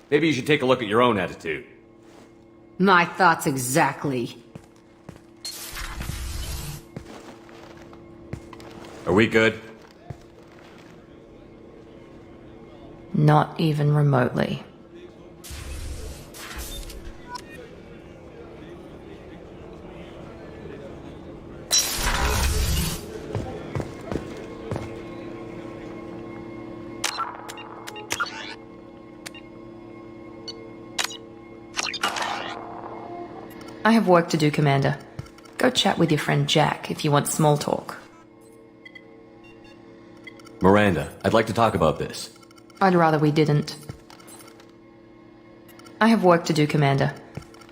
Maybe you should take a look at your own attitude. My thoughts exactly. Are we good? Not even remotely. I have work to do, Commander. Go chat with your friend Jack if you want small talk. Miranda, I'd like to talk about this. I'd rather we didn't. I have work to do, Commander.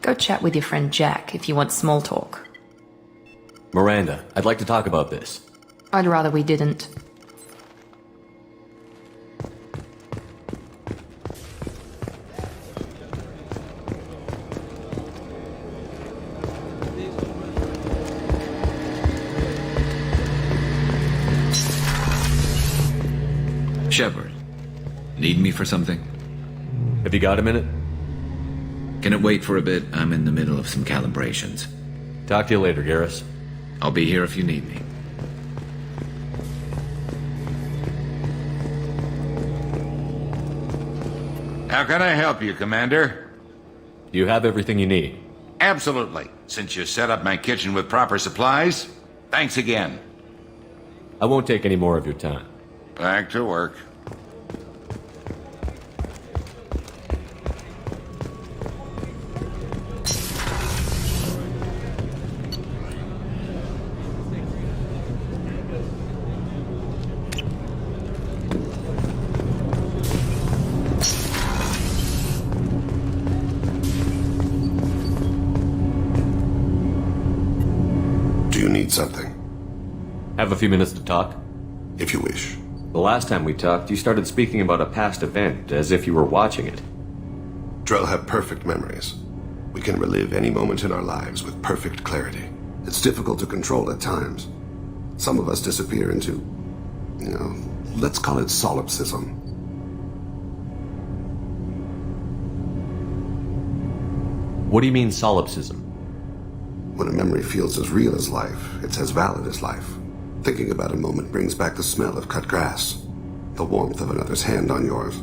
Go chat with your friend Jack if you want small talk. Miranda, I'd like to talk about this. I'd rather we didn't. Shepard, need me for something? Have you got a minute? Can it wait for a bit? I'm in the middle of some calibrations. Talk to you later, Garrus. I'll be here if you need me. How can I help you, Commander? You have everything you need. Absolutely. Since you set up my kitchen with proper supplies, thanks again. I won't take any more of your time. Back to work. Do you need something? Have a few minutes to talk? If you wish. The last time we talked, you started speaking about a past event, as if you were watching it. Drell have perfect memories. We can relive any moment in our lives with perfect clarity. It's difficult to control at times. Some of us disappear into, let's call it solipsism. What do you mean, solipsism? When a memory feels as real as life, it's as valid as life. Thinking about a moment brings back the smell of cut grass, the warmth of another's hand on yours,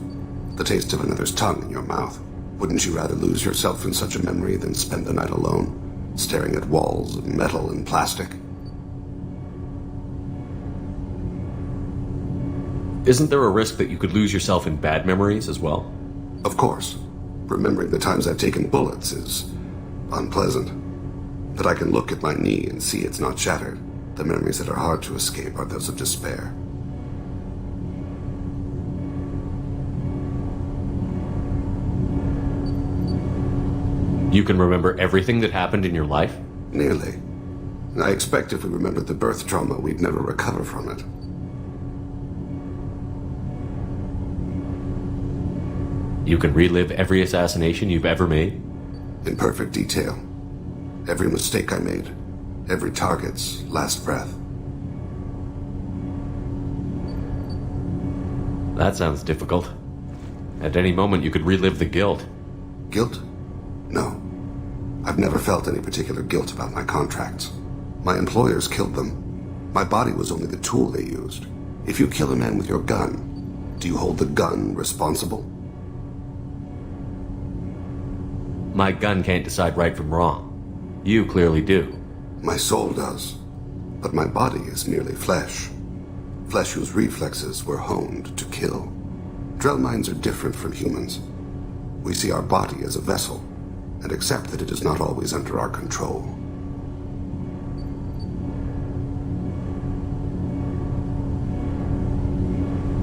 the taste of another's tongue in your mouth. Wouldn't you rather lose yourself in such a memory than spend the night alone, staring at walls of metal and plastic? Isn't there a risk that you could lose yourself in bad memories as well? Of course. Remembering the times I've taken bullets is unpleasant. But I can look at my knee and see it's not shattered. The memories that are hard to escape are those of despair. You can remember everything that happened in your life? Nearly. I expect if we remembered the birth trauma, we'd never recover from it. You can relive every assassination you've ever made? In perfect detail. Every mistake I made. Every target's last breath. That sounds difficult. At any moment you could relive the guilt. Guilt? No. I've never felt any particular guilt about my contracts. My employers killed them. My body was only the tool they used. If you kill a man with your gun, do you hold the gun responsible? My gun can't decide right from wrong. You clearly do. My soul does. But my body is merely flesh. Flesh whose reflexes were honed to kill. Drell minds are different from humans. We see our body as a vessel, and accept that it is not always under our control.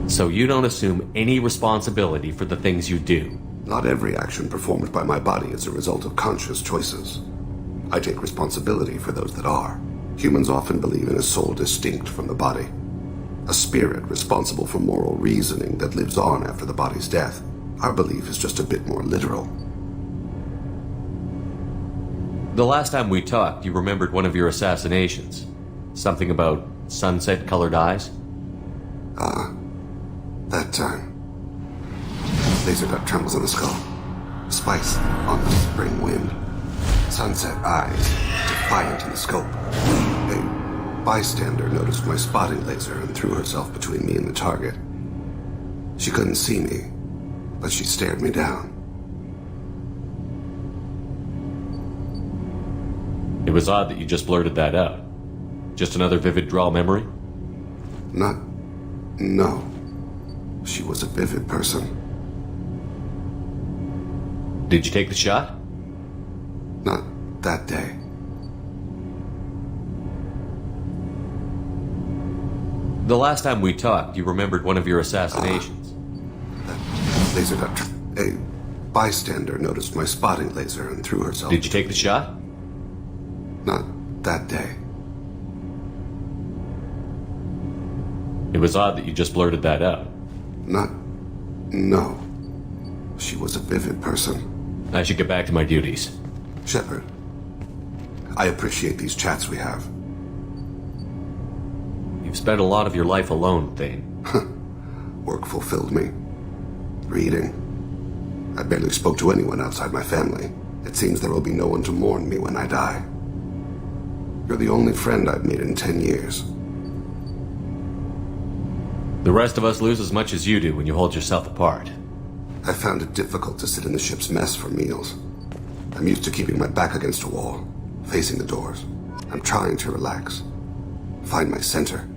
So you don't assume any responsibility for the things you do? Not every action performed by my body is a result of conscious choices. I take responsibility for those that are. Humans often believe in a soul distinct from the body. A spirit responsible for moral reasoning that lives on after the body's death. Our belief is just a bit more literal. The last time we talked, you remembered one of your assassinations. Something about sunset-colored eyes? That time. Laser dot trembles in the skull. Spice on the spring wind. Sunset eyes, defiant in the scope. A bystander noticed my spotting laser and threw herself between me and the target. She couldn't see me, but she stared me down. It was odd that you just blurted that out. Just another vivid Drell memory? No. She was a vivid person. Did you take the shot? Not that day. The last time we talked, you remembered one of your assassinations. Laser dot. A bystander noticed my spotting laser and threw herself. Did you take the shot? Not that day. It was odd that you just blurted that out. No. She was a vivid person. I should get back to my duties. Shepard, I appreciate these chats we have. You've spent a lot of your life alone, Thane. Work fulfilled me. Reading. I barely spoke to anyone outside my family. It seems there will be no one to mourn me when I die. You're the only friend I've made in 10 years. The rest of us lose as much as you do when you hold yourself apart. I found it difficult to sit in the ship's mess for meals. I'm used to keeping my back against a wall, facing the doors. I'm trying to relax. Find my center.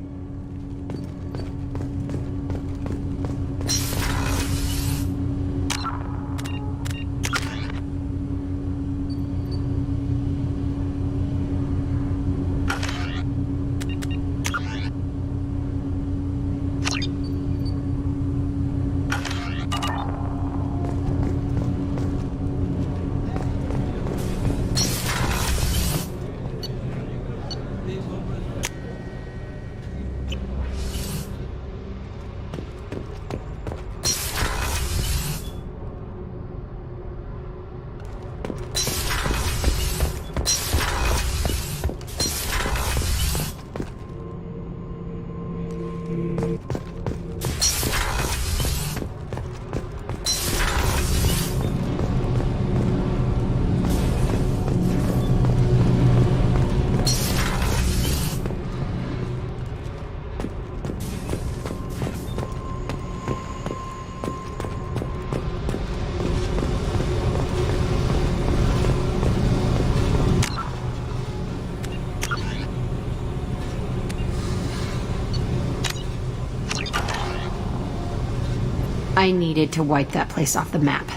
I needed to wipe that place off the map.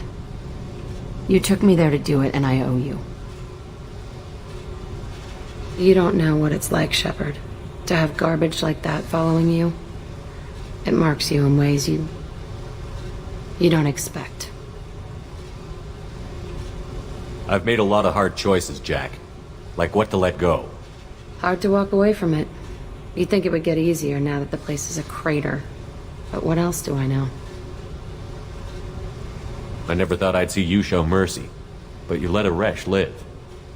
You took me there to do it, and I owe you. You don't know what it's like, Shepard, to have garbage like that following you. It marks you in ways you don't expect. I've made a lot of hard choices, Jack. Like what to let go. Hard to walk away from it. You'd think it would get easier now that the place is a crater. But what else do I know? I never thought I'd see you show mercy. But you let Aresh live.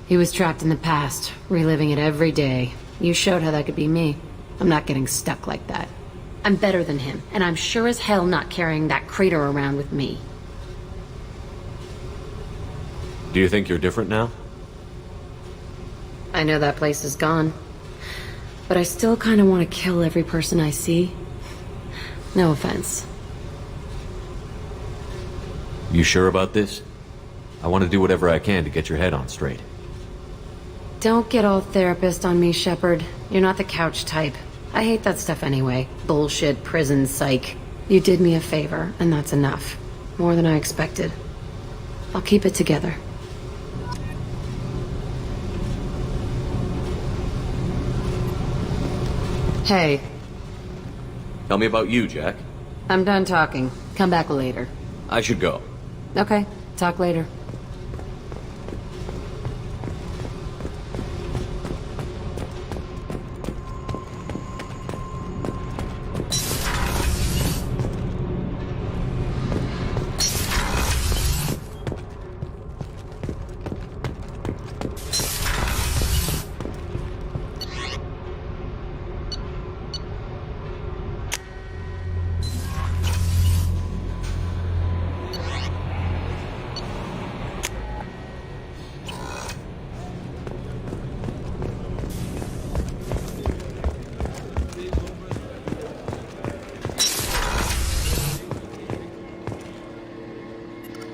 He was trapped in the past, reliving it every day. You showed how that could be me. I'm not getting stuck like that. I'm better than him, and I'm sure as hell not carrying that crater around with me. Do you think you're different now? I know that place is gone. But I still kind of want to kill every person I see. No offense. You sure about this? I want to do whatever I can to get your head on straight. Don't get all therapist on me, Shepard. You're not the couch type. I hate that stuff anyway. Bullshit, prison, psych. You did me a favor, and that's enough. More than I expected. I'll keep it together. Hey. Tell me about you, Jack. I'm done talking. Come back later. I should go. Okay, talk later.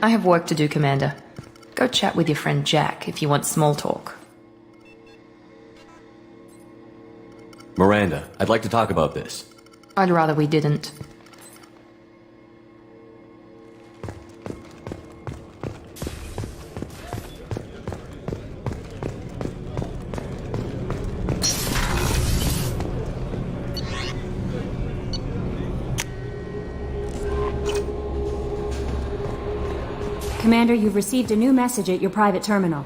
I have work to do, Commander. Go chat with your friend Jack if you want small talk. Miranda, I'd like to talk about this. I'd rather we didn't. Commander, you've received a new message at your private terminal.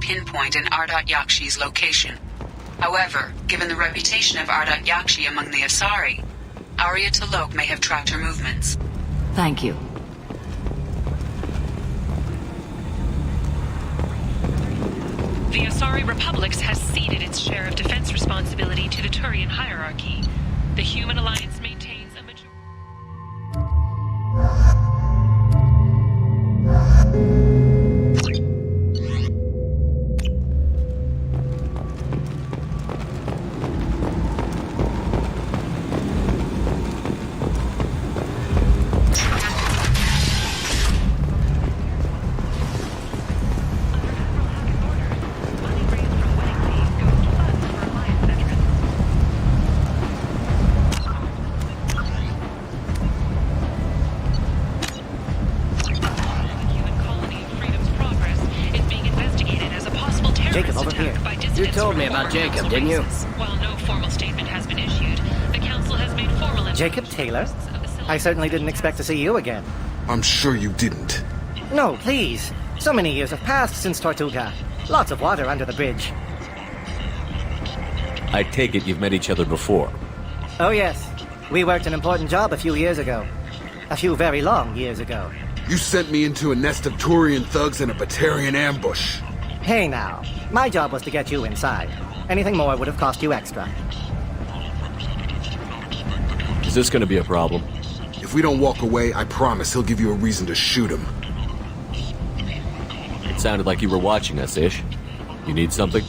pinpoint an Ardat Yakshi's location. However, given the reputation of Ardat Yakshi among the Asari, Arya T'Loak may have tracked her movements. Thank you. The Asari Republics has ceded its share of defense responsibility to the Turian hierarchy. The Human Alliance maintains a majority. Jacob, over here. You told me about Jacob, didn't you? While no formal statement has been issued, the Council has made formal... Jacob Taylor? I certainly didn't expect to see you again. I'm sure you didn't. No, please. So many years have passed since Tortuga. Lots of water under the bridge. I take it you've met each other before. Oh, yes. We worked an important job a few years ago. A few very long years ago. You sent me into a nest of Turian thugs in a Batarian ambush. Hey now, my job was to get you inside. Anything more would have cost you extra. Is this gonna be a problem? If we don't walk away, I promise he'll give you a reason to shoot him. It sounded like you were watching us, Ish. You need something?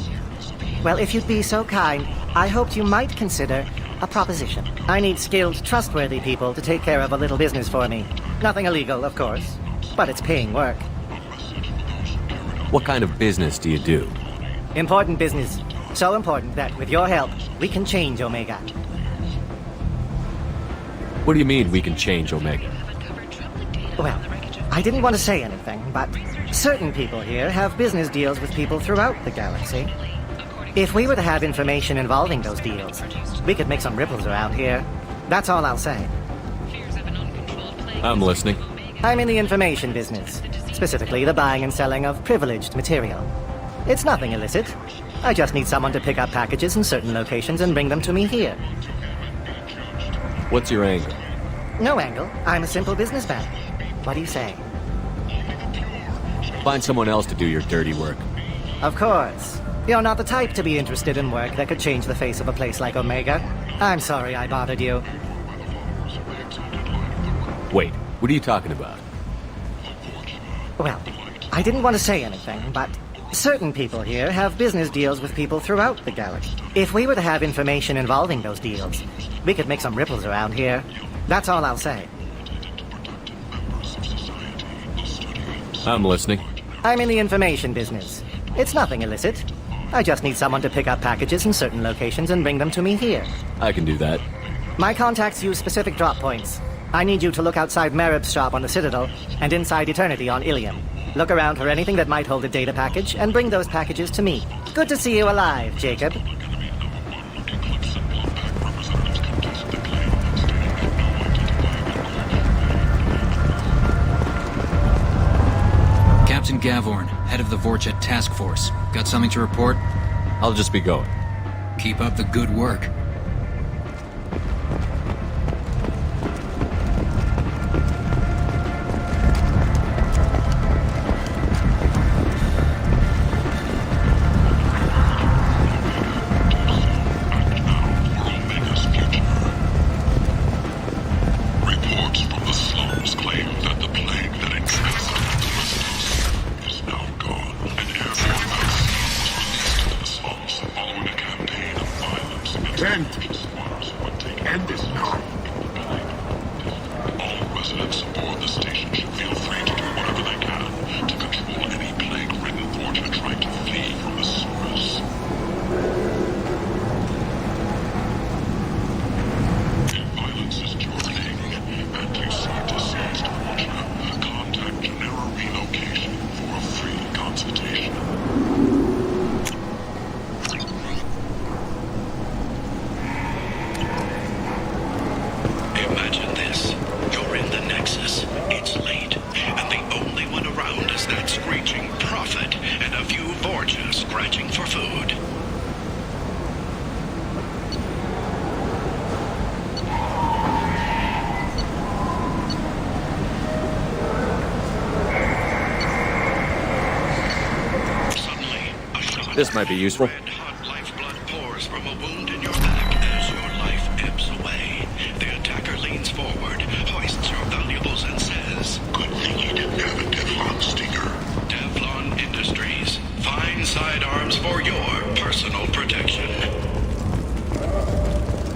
Well, if you'd be so kind, I hoped you might consider a proposition. I need skilled, trustworthy people to take care of a little business for me. Nothing illegal, of course, but it's paying work. What kind of business do you do? Important business. So important that, with your help, we can change Omega. What do you mean we can change Omega? Well, I didn't want to say anything, but certain people here have business deals with people throughout the galaxy. If we were to have information involving those deals, we could make some ripples around here. That's all I'll say. I'm listening. I'm in the information business. Specifically, the buying and selling of privileged material. It's nothing illicit. I just need someone to pick up packages in certain locations and bring them to me here. What's your angle? No angle. I'm a simple businessman. What do you say? Find someone else to do your dirty work. Of course. You're not the type to be interested in work that could change the face of a place like Omega. I'm sorry I bothered you. Wait, what are you talking about? Well, I didn't want to say anything, but certain people here have business deals with people throughout the galaxy. If we were to have information involving those deals, we could make some ripples around here. That's all I'll say. I'm listening. I'm in the information business. It's nothing illicit. I just need someone to pick up packages in certain locations and bring them to me here. I can do that. My contacts use specific drop points. I need you to look outside Merib's shop on the Citadel and inside Eternity on Ilium. Look around for anything that might hold a data package and bring those packages to me. Good to see you alive, Jacob. Captain Gavorn, head of the Vorjet Task Force. Got something to report? I'll just be going. Keep up the good work. End this now. All residents aboard the station should feel free to do whatever they can to control any plague-ridden Vorjet trying to flee from the sewers. If violence is journeying and you seem deceased Vorjet, contact Genera Relocation for a free consultation. Imagine this. You're in the Nexus. This might be useful. Red-hot lifeblood pours from a wound in your back as your life ebbs away. The attacker leans forward, hoists your valuables, and says, "Good thing you didn't have a Teflon stinger." Teflon Industries. Fine sidearms for your personal protection.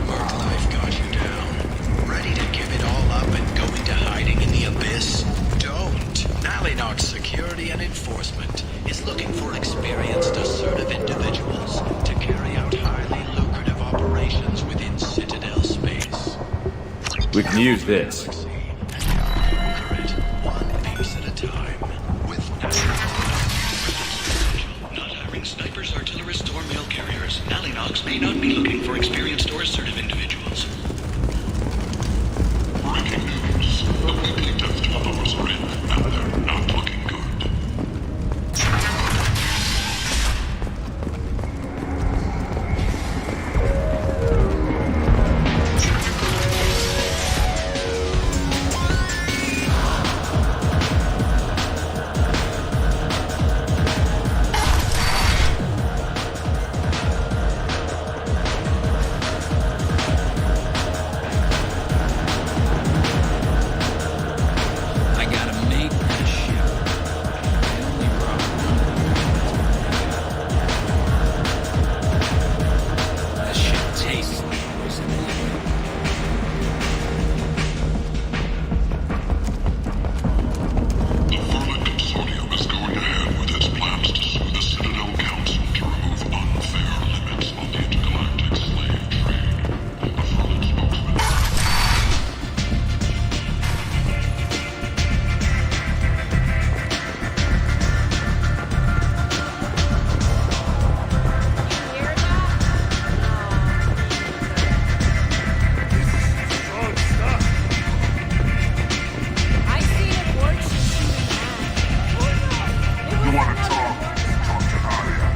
Mark life got you down. Ready to give it all up and go into hiding in the abyss? Don't. Nalinox Security and Enforcement is looking for experienced, assertive individuals to carry out highly lucrative operations within Citadel space. We can use this. Conquer it one piece at a time. With not hiring snipers, artillerists, or mail carriers, Nalinox may not be looking for experienced or assertive individuals. Breaking news. The weekly death tellers are in, and they're not looking good. I got a mate and a ship. The only problem. That shit tastes like poison. The Verlin Consortium is going ahead with its plans to sue the Citadel Council to remove unfair limits on the intergalactic slave trade. The Verlin spokesman. You want to talk? Talk to Arya.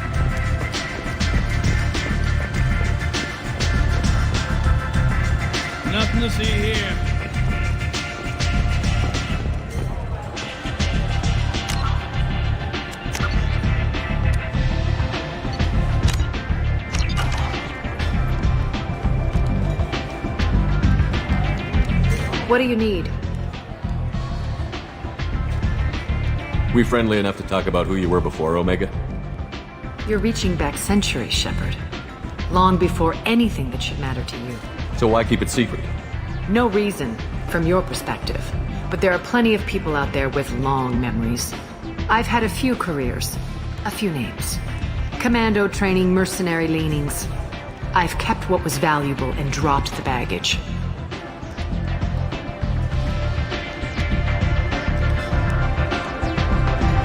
Nothing to see here. What do you need? We friendly enough to talk about who you were before, Omega? You're reaching back centuries, Shepard. Long before anything that should matter to you. So why keep it secret? No reason, from your perspective. But there are plenty of people out there with long memories. I've had a few careers, a few names. Commando training, mercenary leanings. I've kept what was valuable and dropped the baggage.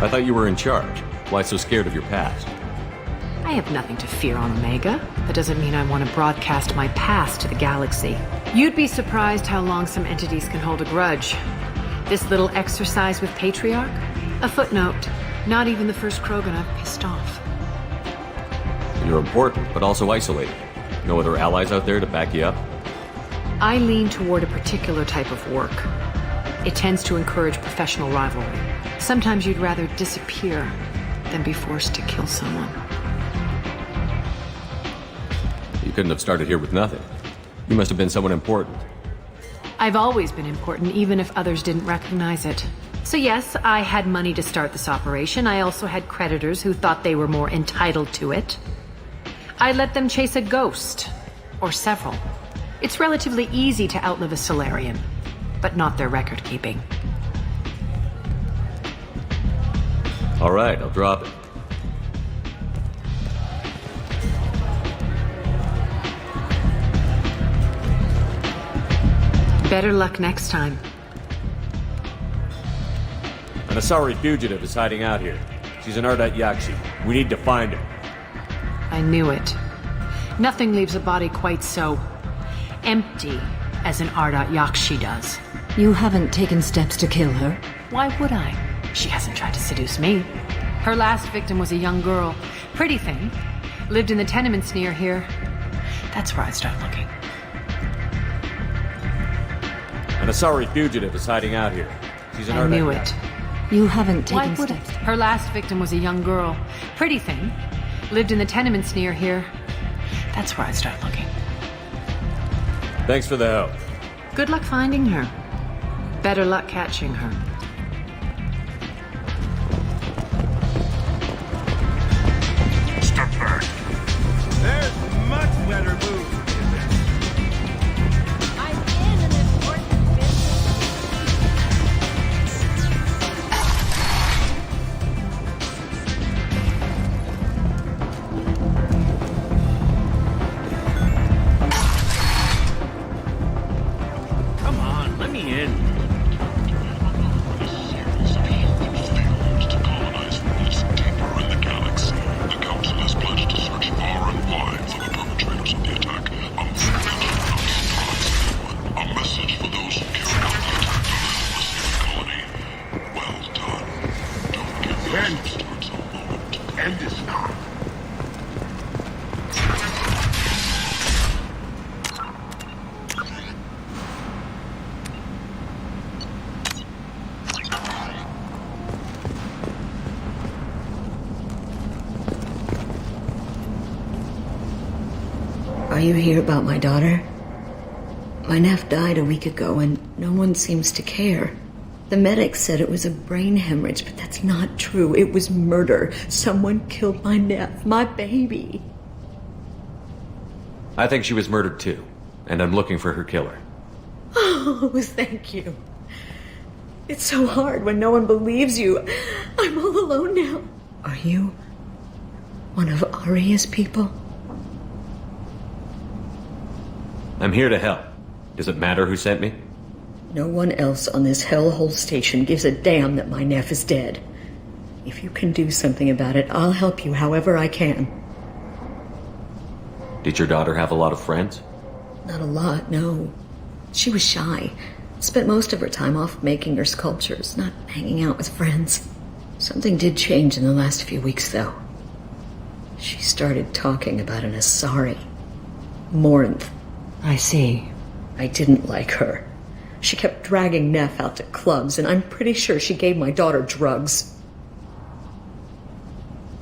I thought you were in charge. Why so scared of your past? I have nothing to fear on Omega. That doesn't mean I want to broadcast my past to the galaxy. You'd be surprised how long some entities can hold a grudge. This little exercise with Patriarch? A footnote. Not even the first Krogan I've pissed off. You're important, but also isolated. No other allies out there to back you up? I lean toward a particular type of work. It tends to encourage professional rivalry. Sometimes you'd rather disappear than be forced to kill someone. You couldn't have started here with nothing. You must have been someone important. I've always been important, even if others didn't recognize it. So yes, I had money to start this operation. I also had creditors who thought they were more entitled to it. I let them chase a ghost. Or several. It's relatively easy to outlive a Solarian, but not their record-keeping. All right, I'll drop it. Better luck next time. An Asari fugitive is hiding out here. She's an Ardat Yakshi. We need to find her. I knew it. Nothing leaves a body quite so empty as an Ardat Yakshi does. You haven't taken steps to kill her? Why would I? She hasn't tried to seduce me. Her last victim was a young girl. Pretty thing. Lived in the tenements near here. That's where I start looking. An Asari fugitive is hiding out here. She's an I Ardat knew Yakshi. it. You haven't Why taken would steps. Her last victim was a young girl. Pretty thing. Lived in the tenements near here. That's where I'd start looking. Thanks for the help. Good luck finding her. Better luck catching her. Step back. There's much better moves. Come on, let me in. End is not. Are you here about my daughter? My nephew died a week ago and no one seems to care. The medics said it was a brain hemorrhage, but that's not true. It was murder. Someone killed my nephew, my baby. I think she was murdered too, and I'm looking for her killer. Oh, thank you. It's so hard when no one believes you. I'm all alone now. Are you one of Aria's people? I'm here to help. Does it matter who sent me? No one else on this hellhole station gives a damn that my nephew is dead. If you can do something about it, I'll help you however I can. Did your daughter have a lot of friends? Not a lot, no. She was shy. Spent most of her time off making her sculptures, not hanging out with friends. Something did change in the last few weeks, though. She started talking about an Asari. Morinth. I see. I didn't like her. She kept dragging Neff out to clubs, and I'm pretty sure she gave my daughter drugs.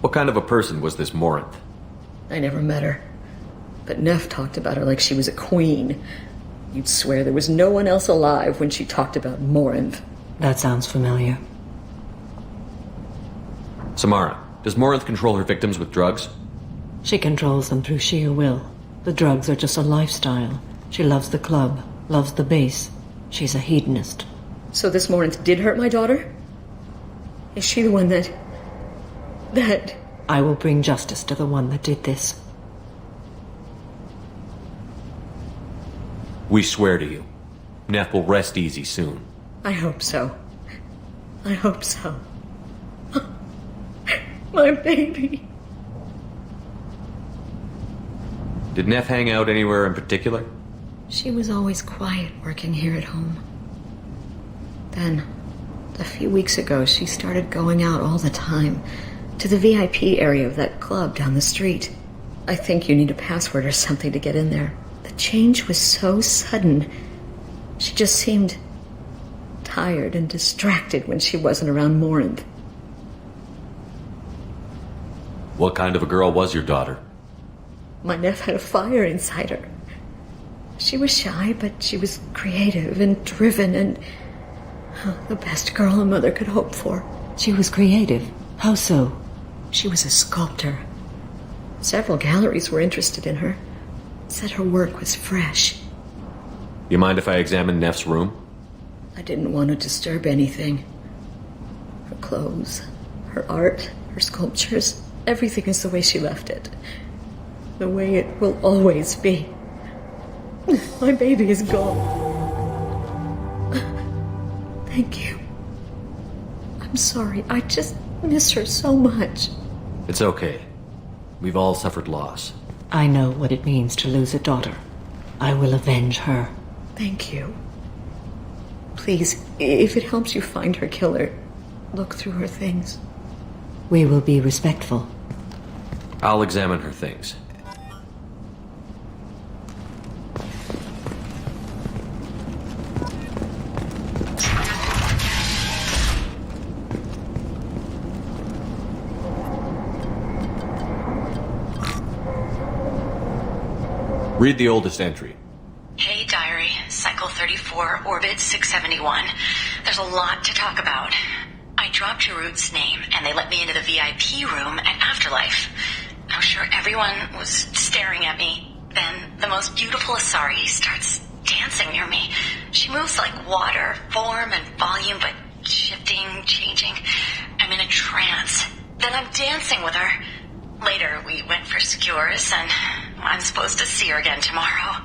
What kind of a person was this Morinth? I never met her. But Neff talked about her like she was a queen. You'd swear there was no one else alive when she talked about Morinth. That sounds familiar. Samara, does Morinth control her victims with drugs? She controls them through sheer will. The drugs are just a lifestyle. She loves the club, loves the base. She's a hedonist. So this Morinth did hurt my daughter? Is she the one that... I will bring justice to the one that did this. We swear to you. Neff will rest easy soon. I hope so. I hope so. My baby. Did Neff hang out anywhere in particular? She was always quiet working here at home. Then, a few weeks ago, she started going out all the time to the VIP area of that club down the street. I think you need a password or something to get in there. The change was so sudden. She just seemed tired and distracted when she wasn't around Morinth. What kind of a girl was your daughter? My nephew had a fire inside her. She was shy, but she was creative and driven and the best girl a mother could hope for. She was creative? How so? She was a sculptor. Several galleries were interested in her. Said her work was fresh. You mind if I examine Neff's room? I didn't want to disturb anything. Her clothes, her art, her sculptures, everything is the way she left it. The way it will always be. My baby is gone. Thank you. I'm sorry. I just miss her so much. It's okay. We've all suffered loss. I know what it means to lose a daughter. I will avenge her. Thank you. Please, if it helps you find her killer, look through her things. We will be respectful. I'll examine her things. Read the oldest entry. Hey, Diary. Cycle 34, Orbit 671. There's a lot to talk about. I dropped Jarut's name, and they let me into the VIP room at Afterlife. I'm sure everyone was staring at me. Then the most beautiful Asari starts dancing near me. She moves like water, form and volume, but shifting, changing. I'm in a trance. Then I'm dancing with her. Later, we went for skewers, and I'm supposed to see her again tomorrow.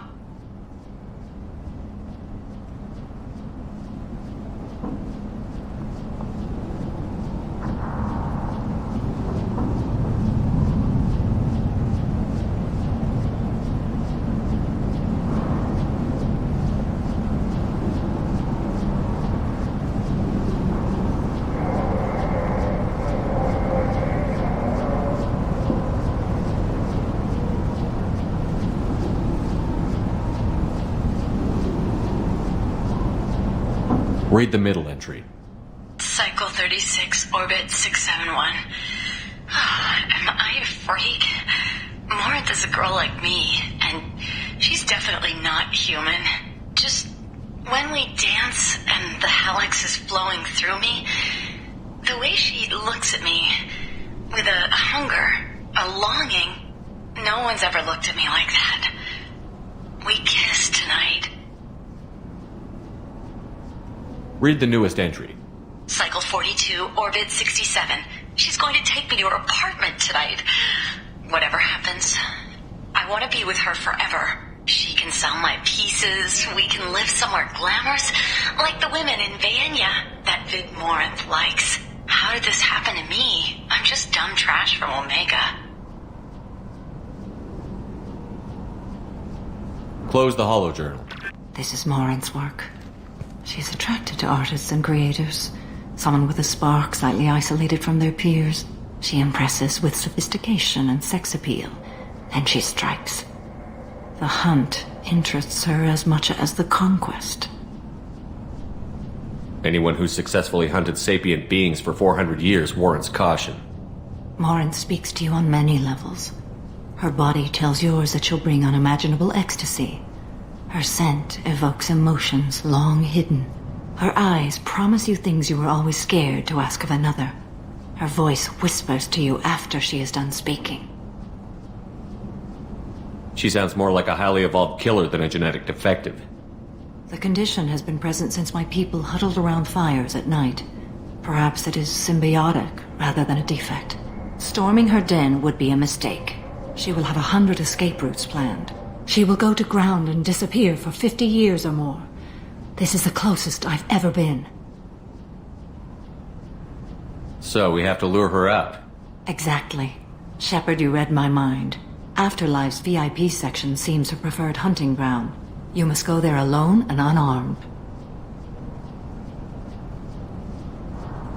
Read the middle entry. Cycle 36, Orbit 671. Am I a freak? Morinth is a girl like me, and she's definitely not human. Just when we dance and the helix is flowing through me, the way she looks at me with a hunger, a longing, no one's ever looked at me like that. We kissed tonight. Read the newest entry. Cycle 42, Orbit 67. She's going to take me to her apartment tonight. Whatever happens, I want to be with her forever. She can sell my pieces. We can live somewhere glamorous, like the women in Vanya that Vid Morinth likes. How did this happen to me? I'm just dumb trash from Omega. Close the holojournal. This is Morinth's work. She's attracted to artists and creators. Someone with a spark, slightly isolated from their peers. She impresses with sophistication and sex appeal. Then she strikes. The hunt interests her as much as the conquest. Anyone who's successfully hunted sapient beings for 400 years warrants caution. Morinth speaks to you on many levels. Her body tells yours that she'll bring unimaginable ecstasy. Her scent evokes emotions long hidden. Her eyes promise you things you were always scared to ask of another. Her voice whispers to you after she is done speaking. She sounds more like a highly evolved killer than a genetic defective. The condition has been present since my people huddled around fires at night. Perhaps it is symbiotic rather than a defect. Storming her den would be a mistake. She will have 100 escape routes planned. She will go to ground and disappear for 50 years or more. This is the closest I've ever been. So we have to lure her out. Exactly. Shepard, you read my mind. Afterlife's VIP section seems her preferred hunting ground. You must go there alone and unarmed.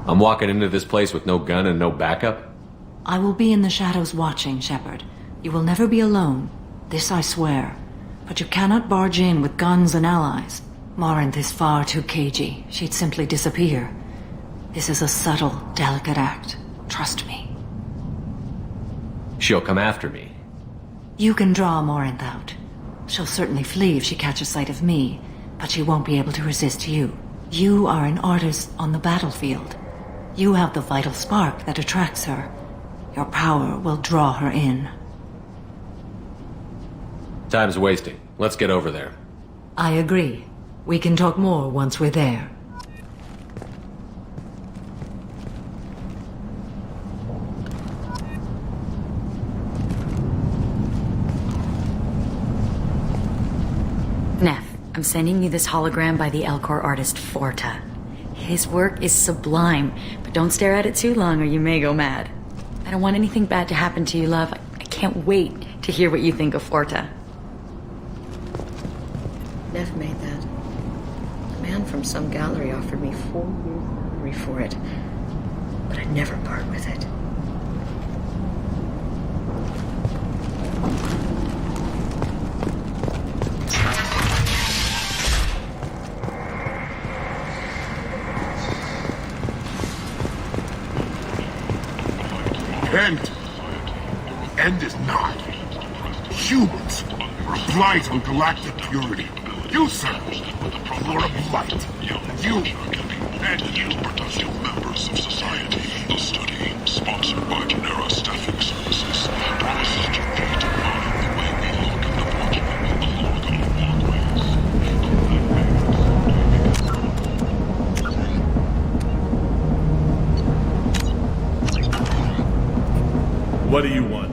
I'm walking into this place with no gun and no backup? I will be in the shadows watching, Shepard. You will never be alone. This I swear. But you cannot barge in with guns and allies. Morinth is far too cagey. She'd simply disappear. This is a subtle, delicate act. Trust me. She'll come after me. You can draw Morinth out. She'll certainly flee if she catches sight of me, but she won't be able to resist you. You are an artist on the battlefield. You have the vital spark that attracts her. Your power will draw her in. Time's wasting. Let's get over there. I agree. We can talk more once we're there. Neff, I'm sending you this hologram by the Elcor artist Forta. His work is sublime, but don't stare at it too long or you may go mad. I don't want anything bad to happen to you, love. I can't wait to hear what you think of Forta. Neff made that. A man from some gallery offered me 4 years' salary for it, but I'd never part with it. End. End is not. Humans a blight on galactic purity. You, sir, you are a blight. You, and you. Productive members of society. The study, sponsored by Genera Staffing Services, promises to redefine the way we look and approach along our walkways. What do you want?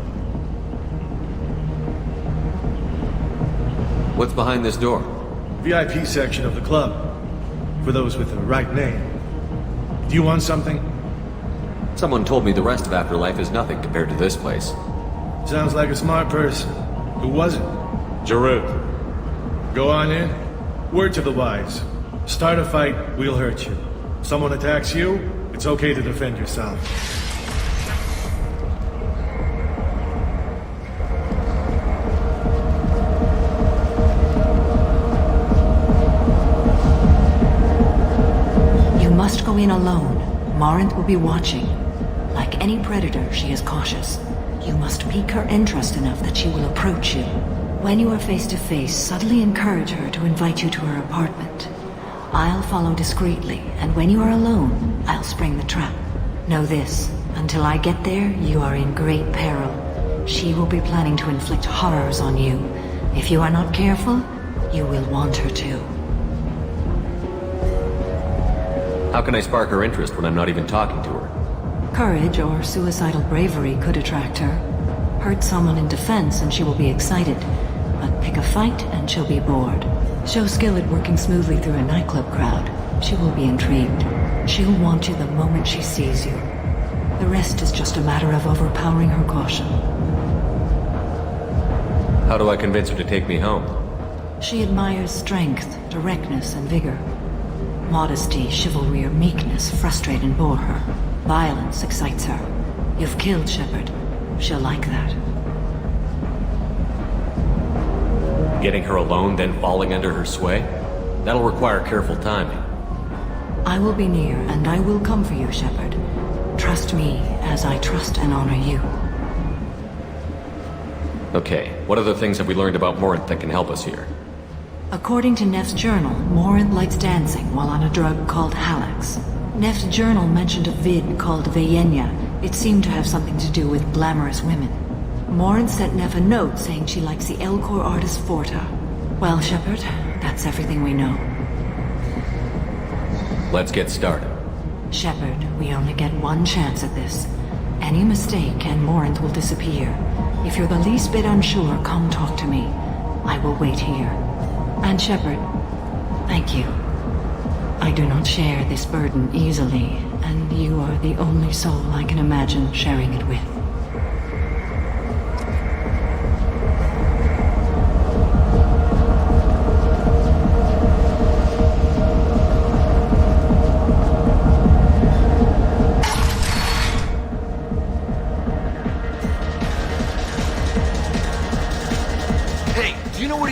What's behind this door? VIP section of the club. For those with the right name. Do you want something? Someone told me the rest of Afterlife is nothing compared to this place. Sounds like a smart person. Who was it? Giroux. Go on in. Word to the wise. Start a fight, we'll hurt you. Someone attacks you, it's okay to defend yourself. Must go in alone. Marant will be watching. Like any predator, she is cautious. You must pique her interest enough that she will approach you. When you are face to face, subtly encourage her to invite you to her apartment. I'll follow discreetly, and when you are alone, I'll spring the trap. Know this, until I get there, you are in great peril. She will be planning to inflict horrors on you. If you are not careful, you will want her to. How can I spark her interest when I'm not even talking to her? Courage or suicidal bravery could attract her. Hurt someone in defense and she will be excited. But pick a fight and she'll be bored. Show skill at working smoothly through a nightclub crowd. She will be intrigued. She'll want you the moment she sees you. The rest is just a matter of overpowering her caution. How do I convince her to take me home? She admires strength, directness, and vigor. Modesty, chivalry, or meekness frustrate and bore her. Violence excites her. You've killed Shepard. She'll like that. Getting her alone, then falling under her sway? That'll require careful timing. I will be near, and I will come for you, Shepard. Trust me, as I trust and honor you. Okay, what other things have we learned about Morant that can help us here? According to Neff's journal, Morant likes dancing while on a drug called Halax. Neff's journal mentioned a vid called Vayenya. It seemed to have something to do with glamorous women. Morant sent Neff a note saying she likes the Elcor artist Forta. Well, Shepard, that's everything we know. Let's get started. Shepard, we only get one chance at this. Any mistake and Morant will disappear. If you're the least bit unsure, come talk to me. I will wait here. And Shepard, thank you. I do not share this burden easily, and you are the only soul I can imagine sharing it with.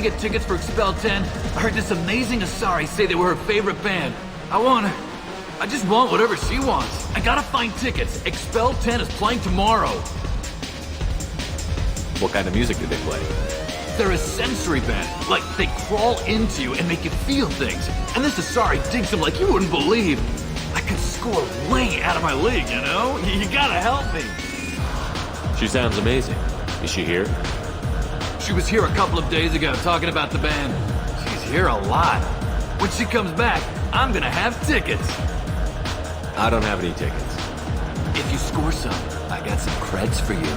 Get tickets for Expel 10. I heard this amazing Asari say they were her favorite band. I just want whatever she wants. I gotta find tickets. Expel 10 is playing tomorrow. What kind of music do they play? They're a sensory band. Like, they crawl into you and make you feel things. And this Asari digs them like you wouldn't believe. I could score way out of my league, you know? You gotta help me. She sounds amazing. Is she here? She was here a couple of days ago talking about the band. She's here a lot. When she comes back, I'm gonna have tickets. I don't have any tickets. If you score some, I got some creds for you.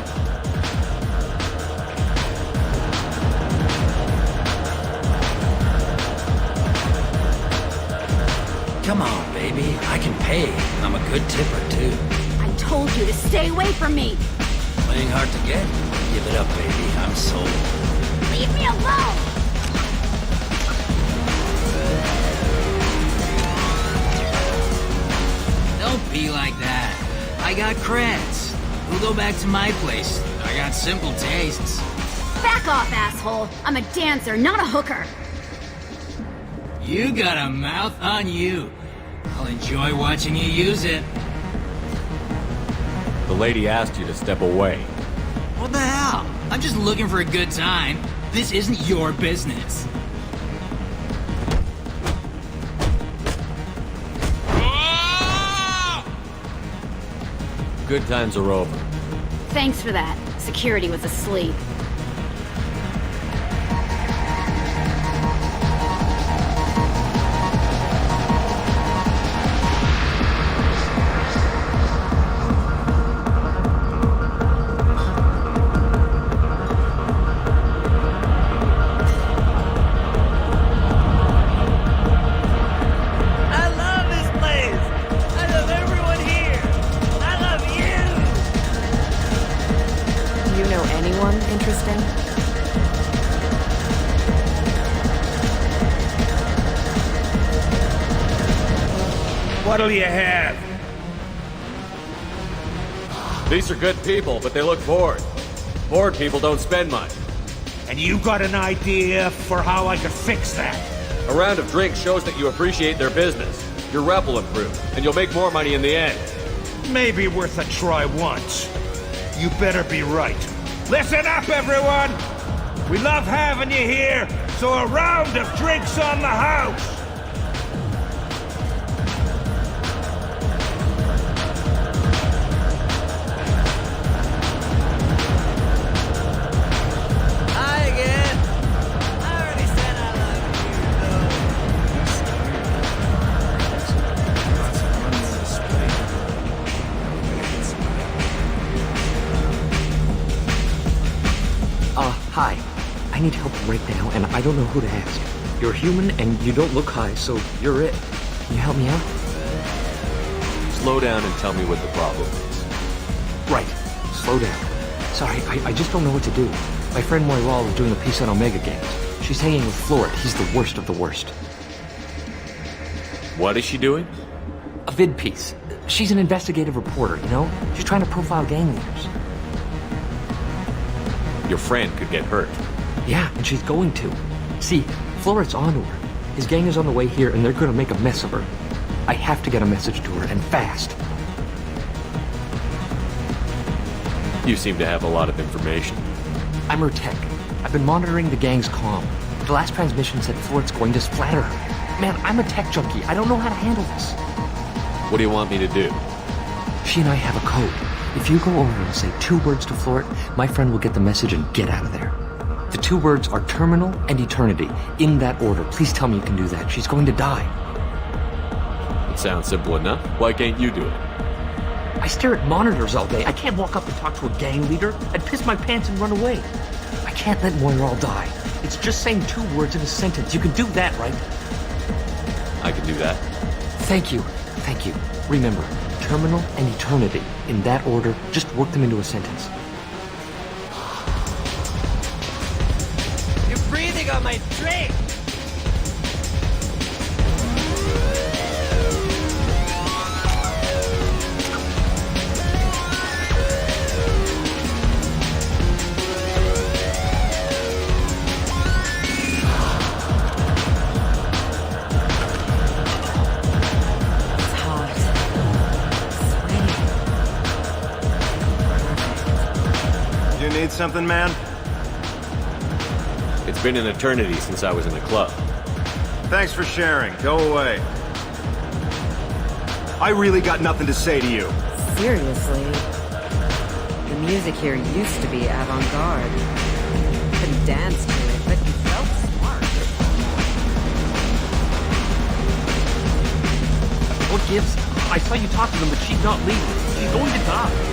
Come on, baby. I can pay. I'm a good tipper, too. I told you to stay away from me. Playing hard to get? Give it up, baby. I'm sold. Leave me alone! Don't be like that. I got creds. We'll go back to my place. I got simple tastes. Back off, asshole. I'm a dancer, not a hooker. You got a mouth on you. I'll enjoy watching you use it. The lady asked you to step away. What the hell? I'm just looking for a good time. This isn't your business. Good times are over. Thanks for that. Security was asleep. I love this place! I love everyone here! I love you! Do you know anyone interesting? What'll you have? These are good people, but they look bored. Bored people don't spend much. And you got an idea for how I could fix that? A round of drinks shows that you appreciate their business. Your rep will improve, and you'll make more money in the end. Maybe worth a try once. You better be right. Listen up, everyone! We love having you here, so a round of drinks on the house! Hi again! I already said I Hi. I need help right now, and I don't know who to ask. You're human, and you don't look high, so you're it. Can you help me out? Slow down and tell me what the problem is. Right. Slow down. Sorry, I just don't know what to do. My friend Moiral is doing a piece on Omega Games. She's hanging with Floret. He's the worst of the worst. What is she doing? A vid piece. She's an investigative reporter, you know? She's trying to profile gang leaders. Your friend could get hurt. Yeah, and she's going to. See, Floret's on to her. His gang is on the way here, and they're gonna make a mess of her. I have to get a message to her, and fast. You seem to have a lot of information. I'm her tech. I've been monitoring the gang's comm. The last transmission said Floret's going to splatter her. Man, I'm a tech junkie. I don't know how to handle this. What do you want me to do? She and I have a code. If you go over and say 2 words to Floret, my friend will get the message and get out of there. The 2 words are terminal and eternity. In that order. Please tell me you can do that. She's going to die. It sounds simple enough. Why can't you do it? I stare at monitors all day. I can't walk up and talk to a gang leader. I'd piss my pants and run away. I can't let Moiral die. It's just saying 2 words in a sentence. You can do that, right? I can do that. Thank you. Thank you. Remember, terminal and eternity. In that order, just work them into a sentence. You're breathing on my drink! Need something, man? It's been an eternity since I was in the club. Thanks for sharing. Go away. I really got nothing to say to you. Seriously? The music here used to be avant-garde. Couldn't dance to it, but you felt smart. What gives? I saw you talk to them, but she's not leaving. She's going to die.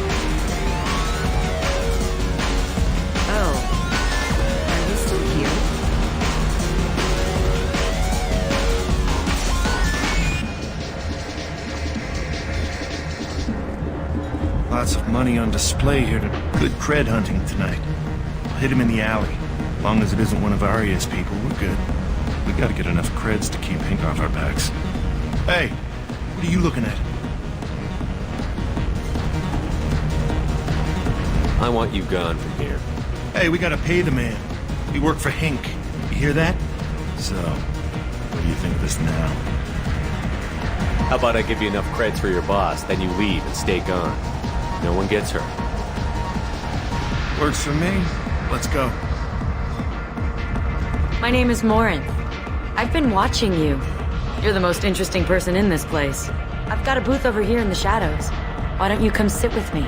Oh. Are you still here? Lots of money on display here. Good cred hunting tonight. I'll hit him in the alley. As long as it isn't one of Arya's people, we're good. We gotta get enough creds to keep ink off our backs. Hey, what are you looking at? I want you gone from here. Hey, we gotta pay the man. We work for Hink. You hear that? So, what do you think of this now? How about I give you enough creds for your boss, then you leave and stay gone. No one gets hurt. Works for me. Let's go. My name is Morin. I've been watching you. You're the most interesting person in this place. I've got a booth over here in the shadows. Why don't you come sit with me?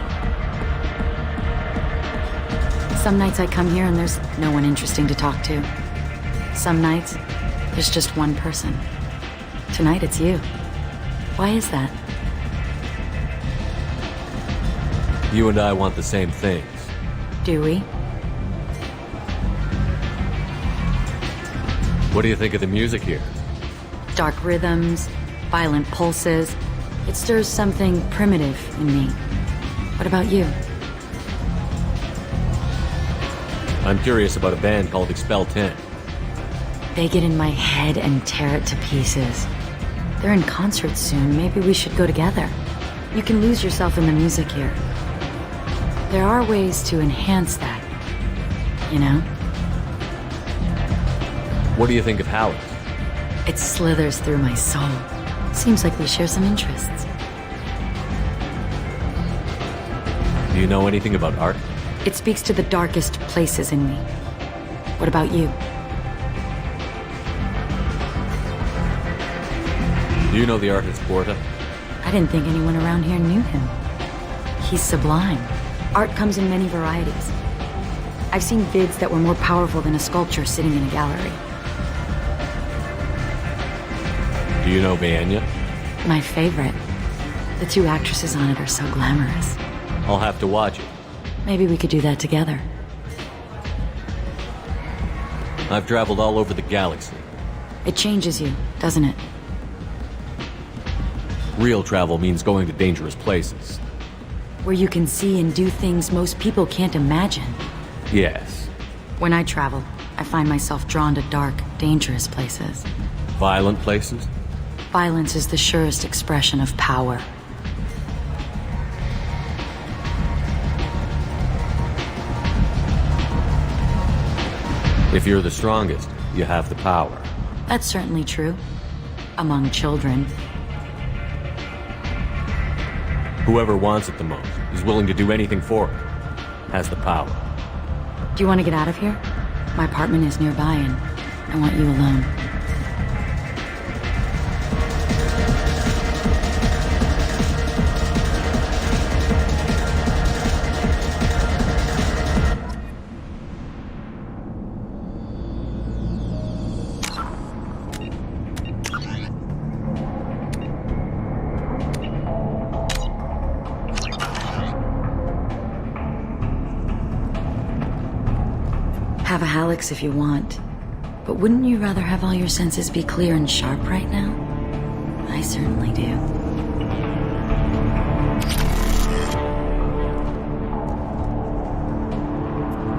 Some nights I come here and there's no one interesting to talk to. Some nights, there's just one person. Tonight it's you. Why is that? You and I want the same things. Do we? What do you think of the music here? Dark rhythms, violent pulses. It stirs something primitive in me. What about you? I'm curious about a band called Expel 10. They get in my head and tear it to pieces. They're in concert soon. Maybe we should go together. You can lose yourself in the music here. There are ways to enhance that, you know? What do you think of Howard? It slithers through my soul. Seems like we share some interests. Do you know anything about art? It speaks to the darkest places in me. What about you? Do you know the artist Porta? I didn't think anyone around here knew him. He's sublime. Art comes in many varieties. I've seen vids that were more powerful than a sculpture sitting in a gallery. Do you know Vanya? My favorite. The two actresses on it are so glamorous. I'll have to watch it. Maybe we could do that together. I've traveled all over the galaxy. It changes you, doesn't it? Real travel means going to dangerous places. Where you can see and do things most people can't imagine. Yes. When I travel, I find myself drawn to dark, dangerous places. Violent places? Violence is the surest expression of power. If you're the strongest, you have the power. That's certainly true. Among children. Whoever wants it the most, is willing to do anything for it, has the power. Do you want to get out of here? My apartment is nearby and I want you alone. Have a Hallex if you want, but wouldn't you rather have all your senses be clear and sharp right now? I certainly do.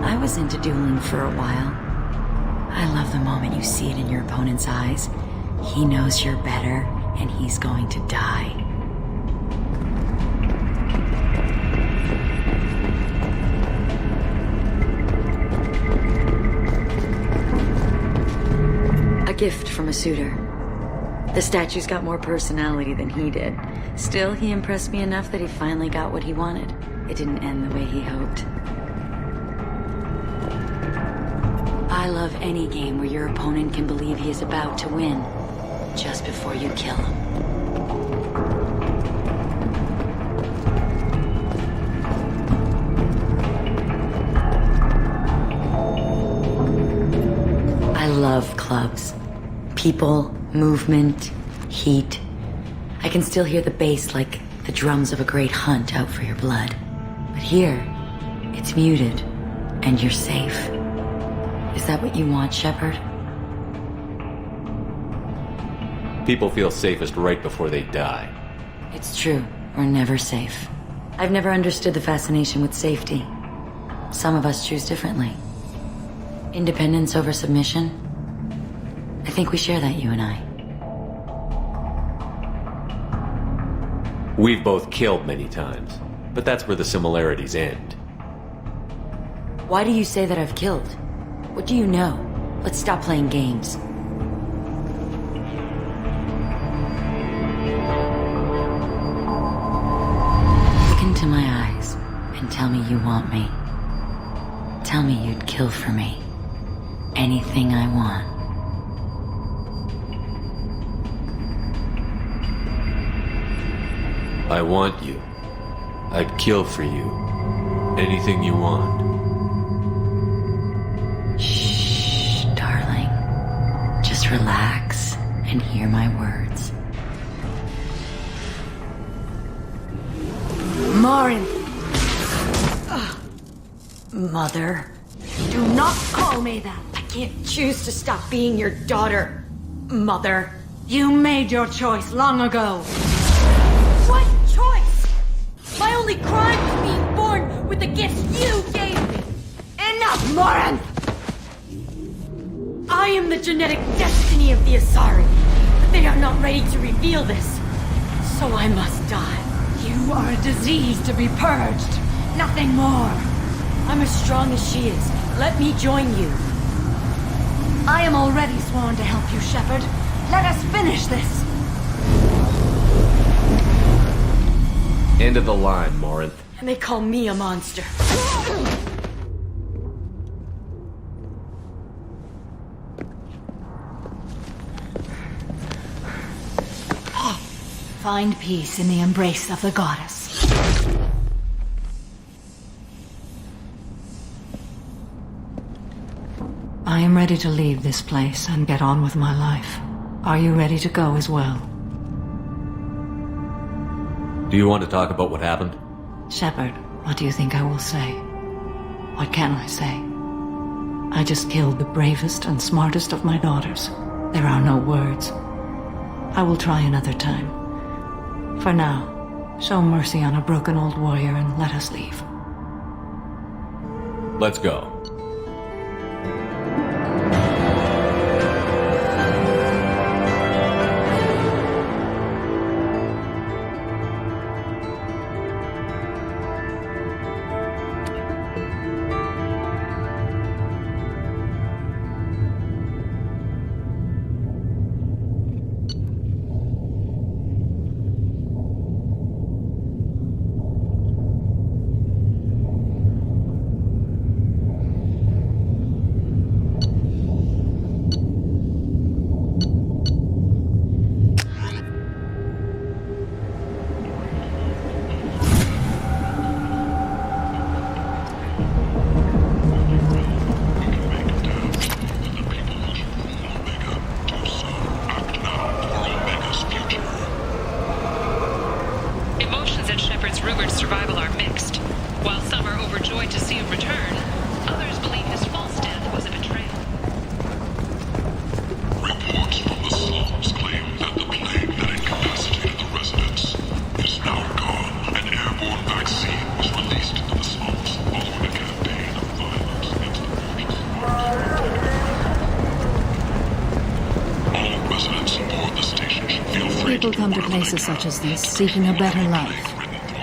I was into dueling for a while. I love the moment you see it in your opponent's eyes. He knows you're better, and he's going to die. A gift from a suitor. The statue's got more personality than he did. Still, he impressed me enough that he finally got what he wanted. It didn't end the way he hoped. I love any game where your opponent can believe he is about to win, just before you kill him. I love clubs. People, movement, heat. I can still hear the bass like the drums of a great hunt out for your blood. But here, it's muted, and you're safe. Is that what you want, Shepard? People feel safest right before they die. It's true. We're never safe. I've never understood the fascination with safety. Some of us choose differently. Independence over submission? I think we share that, you and I. We've both killed many times, but that's where the similarities end. Why do you say that I've killed? What do you know? Let's stop playing games. Look into my eyes and tell me you want me. Tell me you'd kill for me. anything I want. I want you. I'd kill for you. Anything you want. Shh, darling. Just relax and hear my words. Marin! Mother. Do not call me that. I can't choose to stop being your daughter. Mother. You made your choice long ago. What choice? My only crime was being born with the gifts you gave me. Enough, Marin! I am the genetic destiny of the Asari. But they are not ready to reveal this. So I must die. You are a disease to be purged. Nothing more. I'm as strong as she is. Let me join you. I am already sworn to help you, Shepard. Let us finish this. End of the line, Morinth. And they call me a monster. Find peace in the embrace of the goddess. I am ready to leave this place and get on with my life. Are you ready to go as well? Do you want to talk about what happened? Shepard, what do you think I will say? What can I say? I just killed the bravest and smartest of my daughters. There are no words. I will try another time. For now, show mercy on a broken old warrior and let us leave. Let's go. People come to places such as this seeking a better life.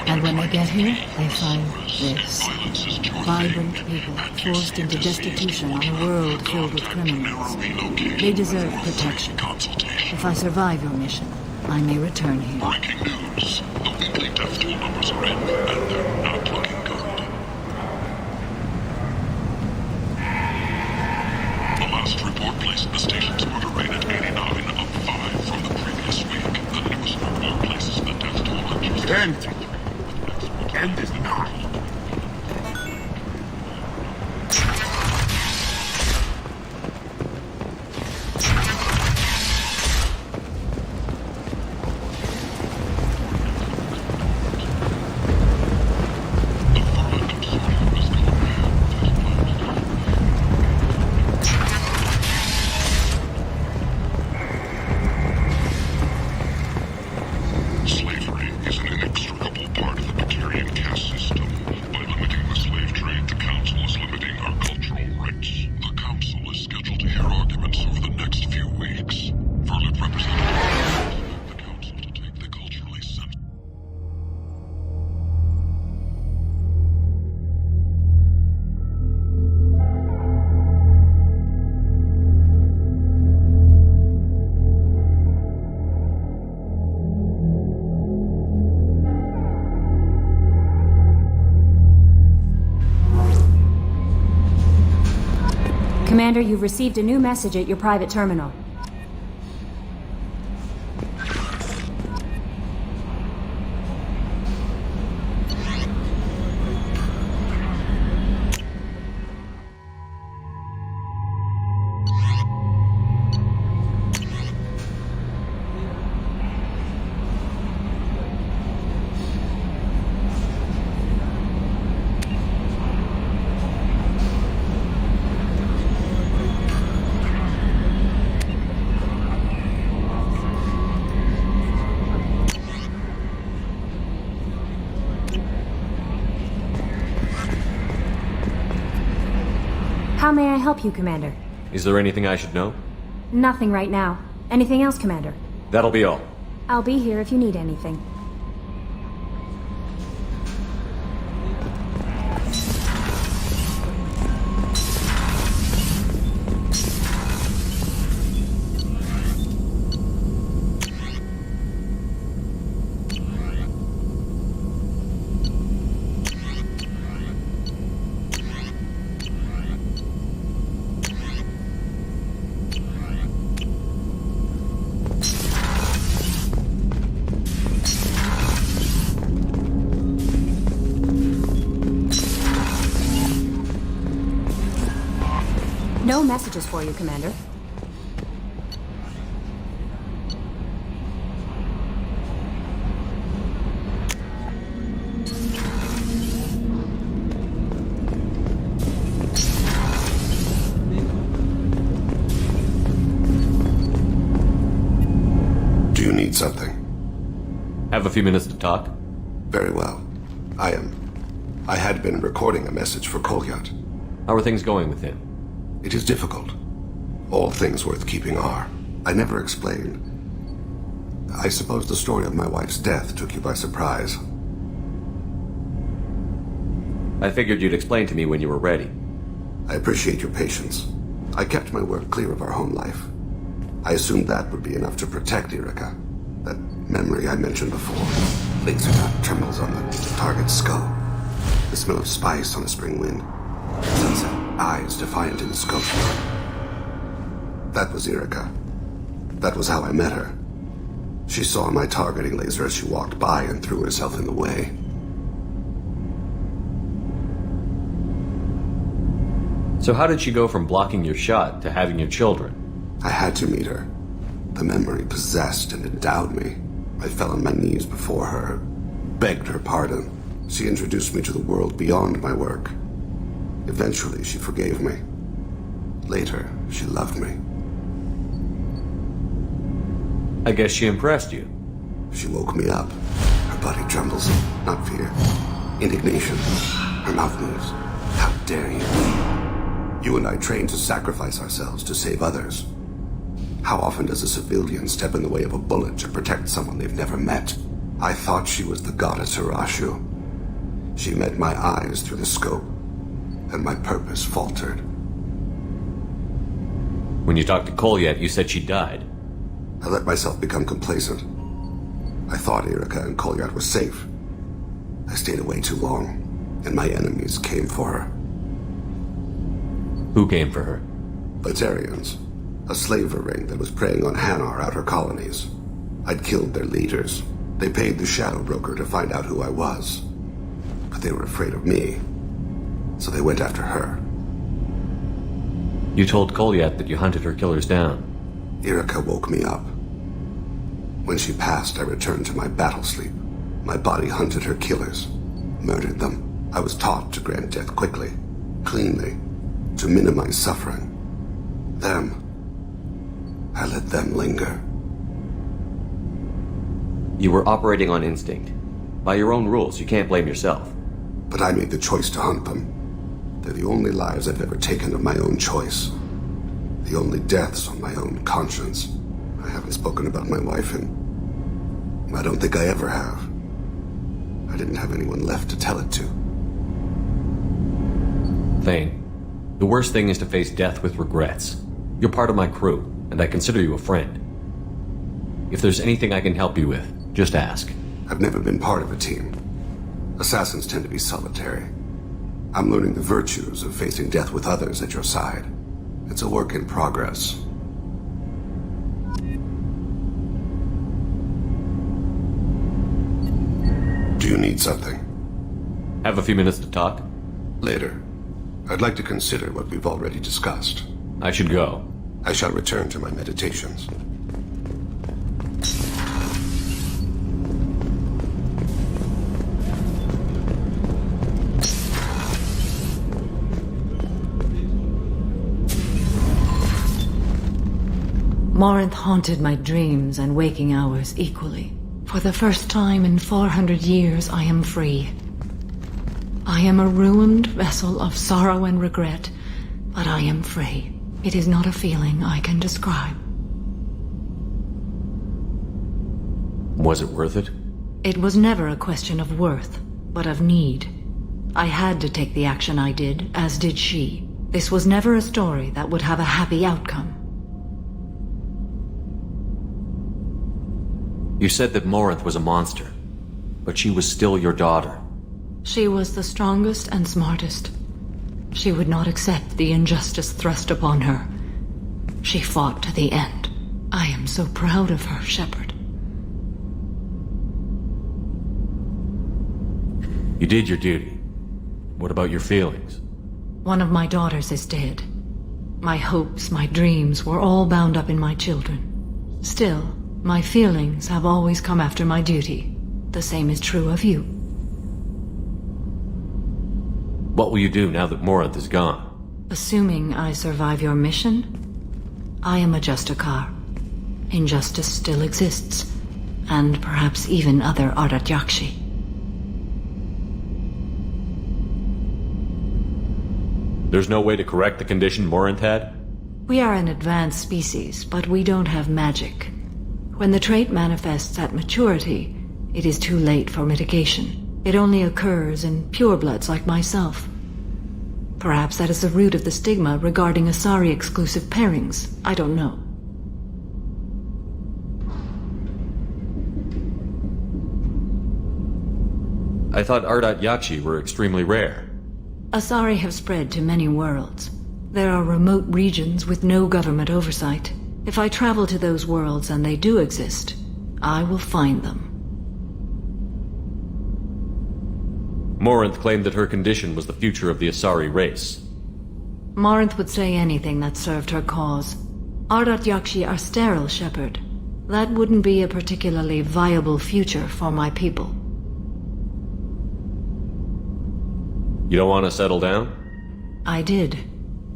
And when they get here, they find this. Vibrant people forced into destitution on a world filled with criminals. They deserve protection. If I survive your mission, I may return here. Breaking news. The weekly death toll numbers are in, and they're not looking good. The last report placed the station's murder rate at 89, up 5 from the previous week. The newest report places the death toll at just... End is nigh. Slavery is an inextricable part of the Batarian caste system. Commander, you've received a new message at your private terminal. How may I help you, Commander? Is there anything I should know? Nothing right now. Anything else, Commander? That'll be all. I'll be here if you need anything. No messages for you, Commander. Do you need something? Have a few minutes to talk? Very well. I had been recording a message for Kolyat. How are things going with him? It is difficult. All things worth keeping are. I never explained. I suppose the story of my wife's death took you by surprise. I figured you'd explain to me when you were ready. I appreciate your patience. I kept my work clear of our home life. I assumed that would be enough to protect Erica. That memory I mentioned before. Laser dot trembles on the target's skull. The smell of spice on a spring wind. Sunset. Eyes defiant in the scope. That was Erica. That was how I met her. She saw my targeting laser as she walked by and threw herself in the way. So how did she go from blocking your shot to having your children? I had to meet her. The memory possessed and endowed me. I fell on my knees before her, begged her pardon. She introduced me to the world beyond my work. Eventually, she forgave me. Later, she loved me. I guess she impressed you. She woke me up. Her body trembles. Not fear. Indignation. Her mouth moves. How dare you? You and I trained to sacrifice ourselves to save others. How often does a civilian step in the way of a bullet to protect someone they've never met? I thought she was the goddess Arashu. She met my eyes through the scope, and my purpose faltered. When you talked to Kolyat, you said she died. I let myself become complacent. I thought Erica and Kolyat were safe. I stayed away too long, and my enemies came for her. Who came for her? Batarians. A slaver ring that was preying on Hanar outer colonies. I'd killed their leaders. They paid the shadow broker to find out who I was. But they were afraid of me. So they went after her. You told Kolyat that you hunted her killers down. Erica woke me up. When she passed, I returned to my battle sleep. My body hunted her killers, murdered them. I was taught to grant death quickly, cleanly, to minimize suffering. I let them linger. You were operating on instinct. By your own rules, you can't blame yourself. But I made the choice to hunt them. They're the only lives I've ever taken of my own choice. The only deaths on my own conscience. I haven't spoken about my wife, and I don't think I ever have. I didn't have anyone left to tell it to. Thane, the worst thing is to face death with regrets. You're part of my crew, and I consider you a friend. If there's anything I can help you with, just ask. I've never been part of a team. Assassins tend to be solitary. I'm learning the virtues of facing death with others at your side. It's a work in progress. Do you need something? Have a few minutes to talk? Later. I'd like to consider what we've already discussed. I should go. I shall return to my meditations. Morinth haunted my dreams and waking hours equally. For the first time in 400 years, I am free. I am a ruined vessel of sorrow and regret, but I am free. It is not a feeling I can describe. Was it worth it? It was never a question of worth, but of need. I had to take the action I did, as did she. This was never a story that would have a happy outcome. You said that Morinth was a monster, but she was still your daughter. She was the strongest and smartest. She would not accept the injustice thrust upon her. She fought to the end. I am so proud of her, Shepard. You did your duty. What about your feelings? One of my daughters is dead. My hopes, my dreams were all bound up in my children. Still, my feelings have always come after my duty. The same is true of you. What will you do now that Morinth is gone? Assuming I survive your mission, I am a Justikar. Injustice still exists, and perhaps even other Ardat Yakshi. There's no way to correct the condition Morinth had? We are an advanced species, but we don't have magic. When the trait manifests at maturity, it is too late for mitigation. It only occurs in purebloods like myself. Perhaps that is the root of the stigma regarding Asari-exclusive pairings. I don't know. I thought Ardat Yakshi were extremely rare. Asari have spread to many worlds. There are remote regions with no government oversight. If I travel to those worlds and they do exist, I will find them. Morinth claimed that her condition was the future of the Asari race. Morinth would say anything that served her cause. Ardat Yakshi are sterile, Shepard. That wouldn't be a particularly viable future for my people. You don't want to settle down? I did.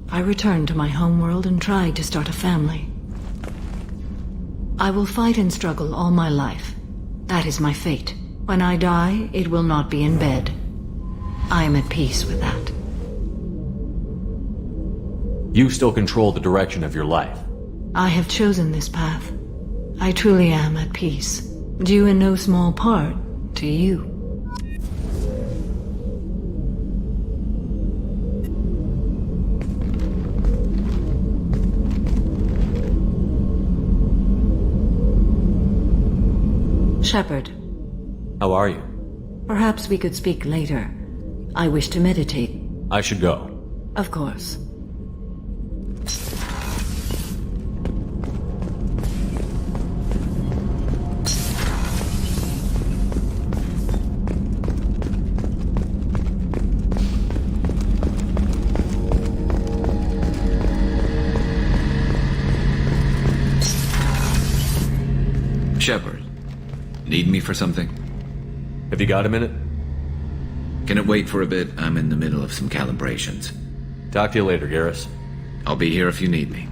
I returned to my homeworld and tried to start a family. I will fight and struggle all my life. That is my fate. When I die, it will not be in bed. I am at peace with that. You still control the direction of your life. I have chosen this path. I truly am at peace. Due in no small part to you. Shepard. How are you? Perhaps we could speak later. I wish to meditate. I should go. Of course. Shepard, need me for something? Have you got a minute? Can it wait for a bit? I'm in the middle of some calibrations. Talk to you later, Garrus. I'll be here if you need me.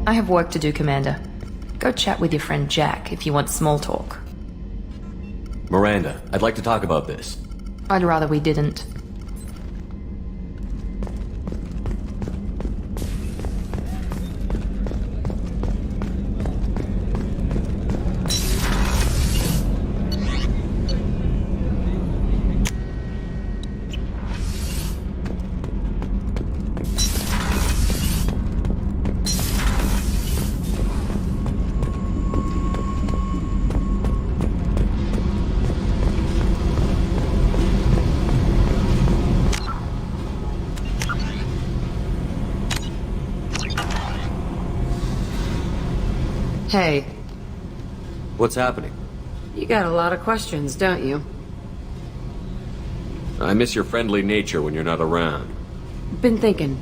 I have work to do, Commander. Go chat with your friend Jack if you want small talk. Miranda, I'd like to talk about this. I'd rather we didn't. Hey, What's happening? you got a lot of questions, don't you? I miss your friendly nature when you're not around. Been thinking.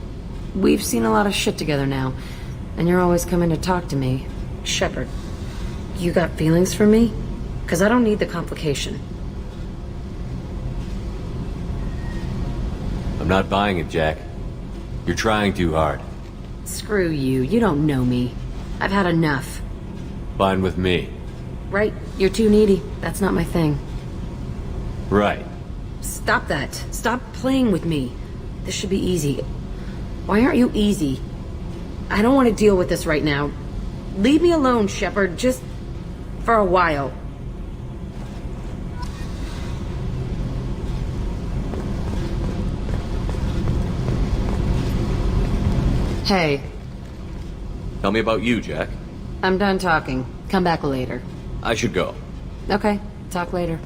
We've seen a lot of shit together now, and you're always coming to talk to me. Shepard, you got feelings for me? Because I don't need the complication. I'm not buying it, Jack. You're trying too hard. Screw you. You don't know me. I've had enough. Fine with me. Right? You're too needy. That's not my thing. Right. Stop that. Stop playing with me. This should be easy. Why aren't you easy? I don't want to deal with this right now. Leave me alone, Shepard. Just for a while. Hey, Tell me about you, Jack. I'm done talking. Come back later. I should go. Okay, talk later.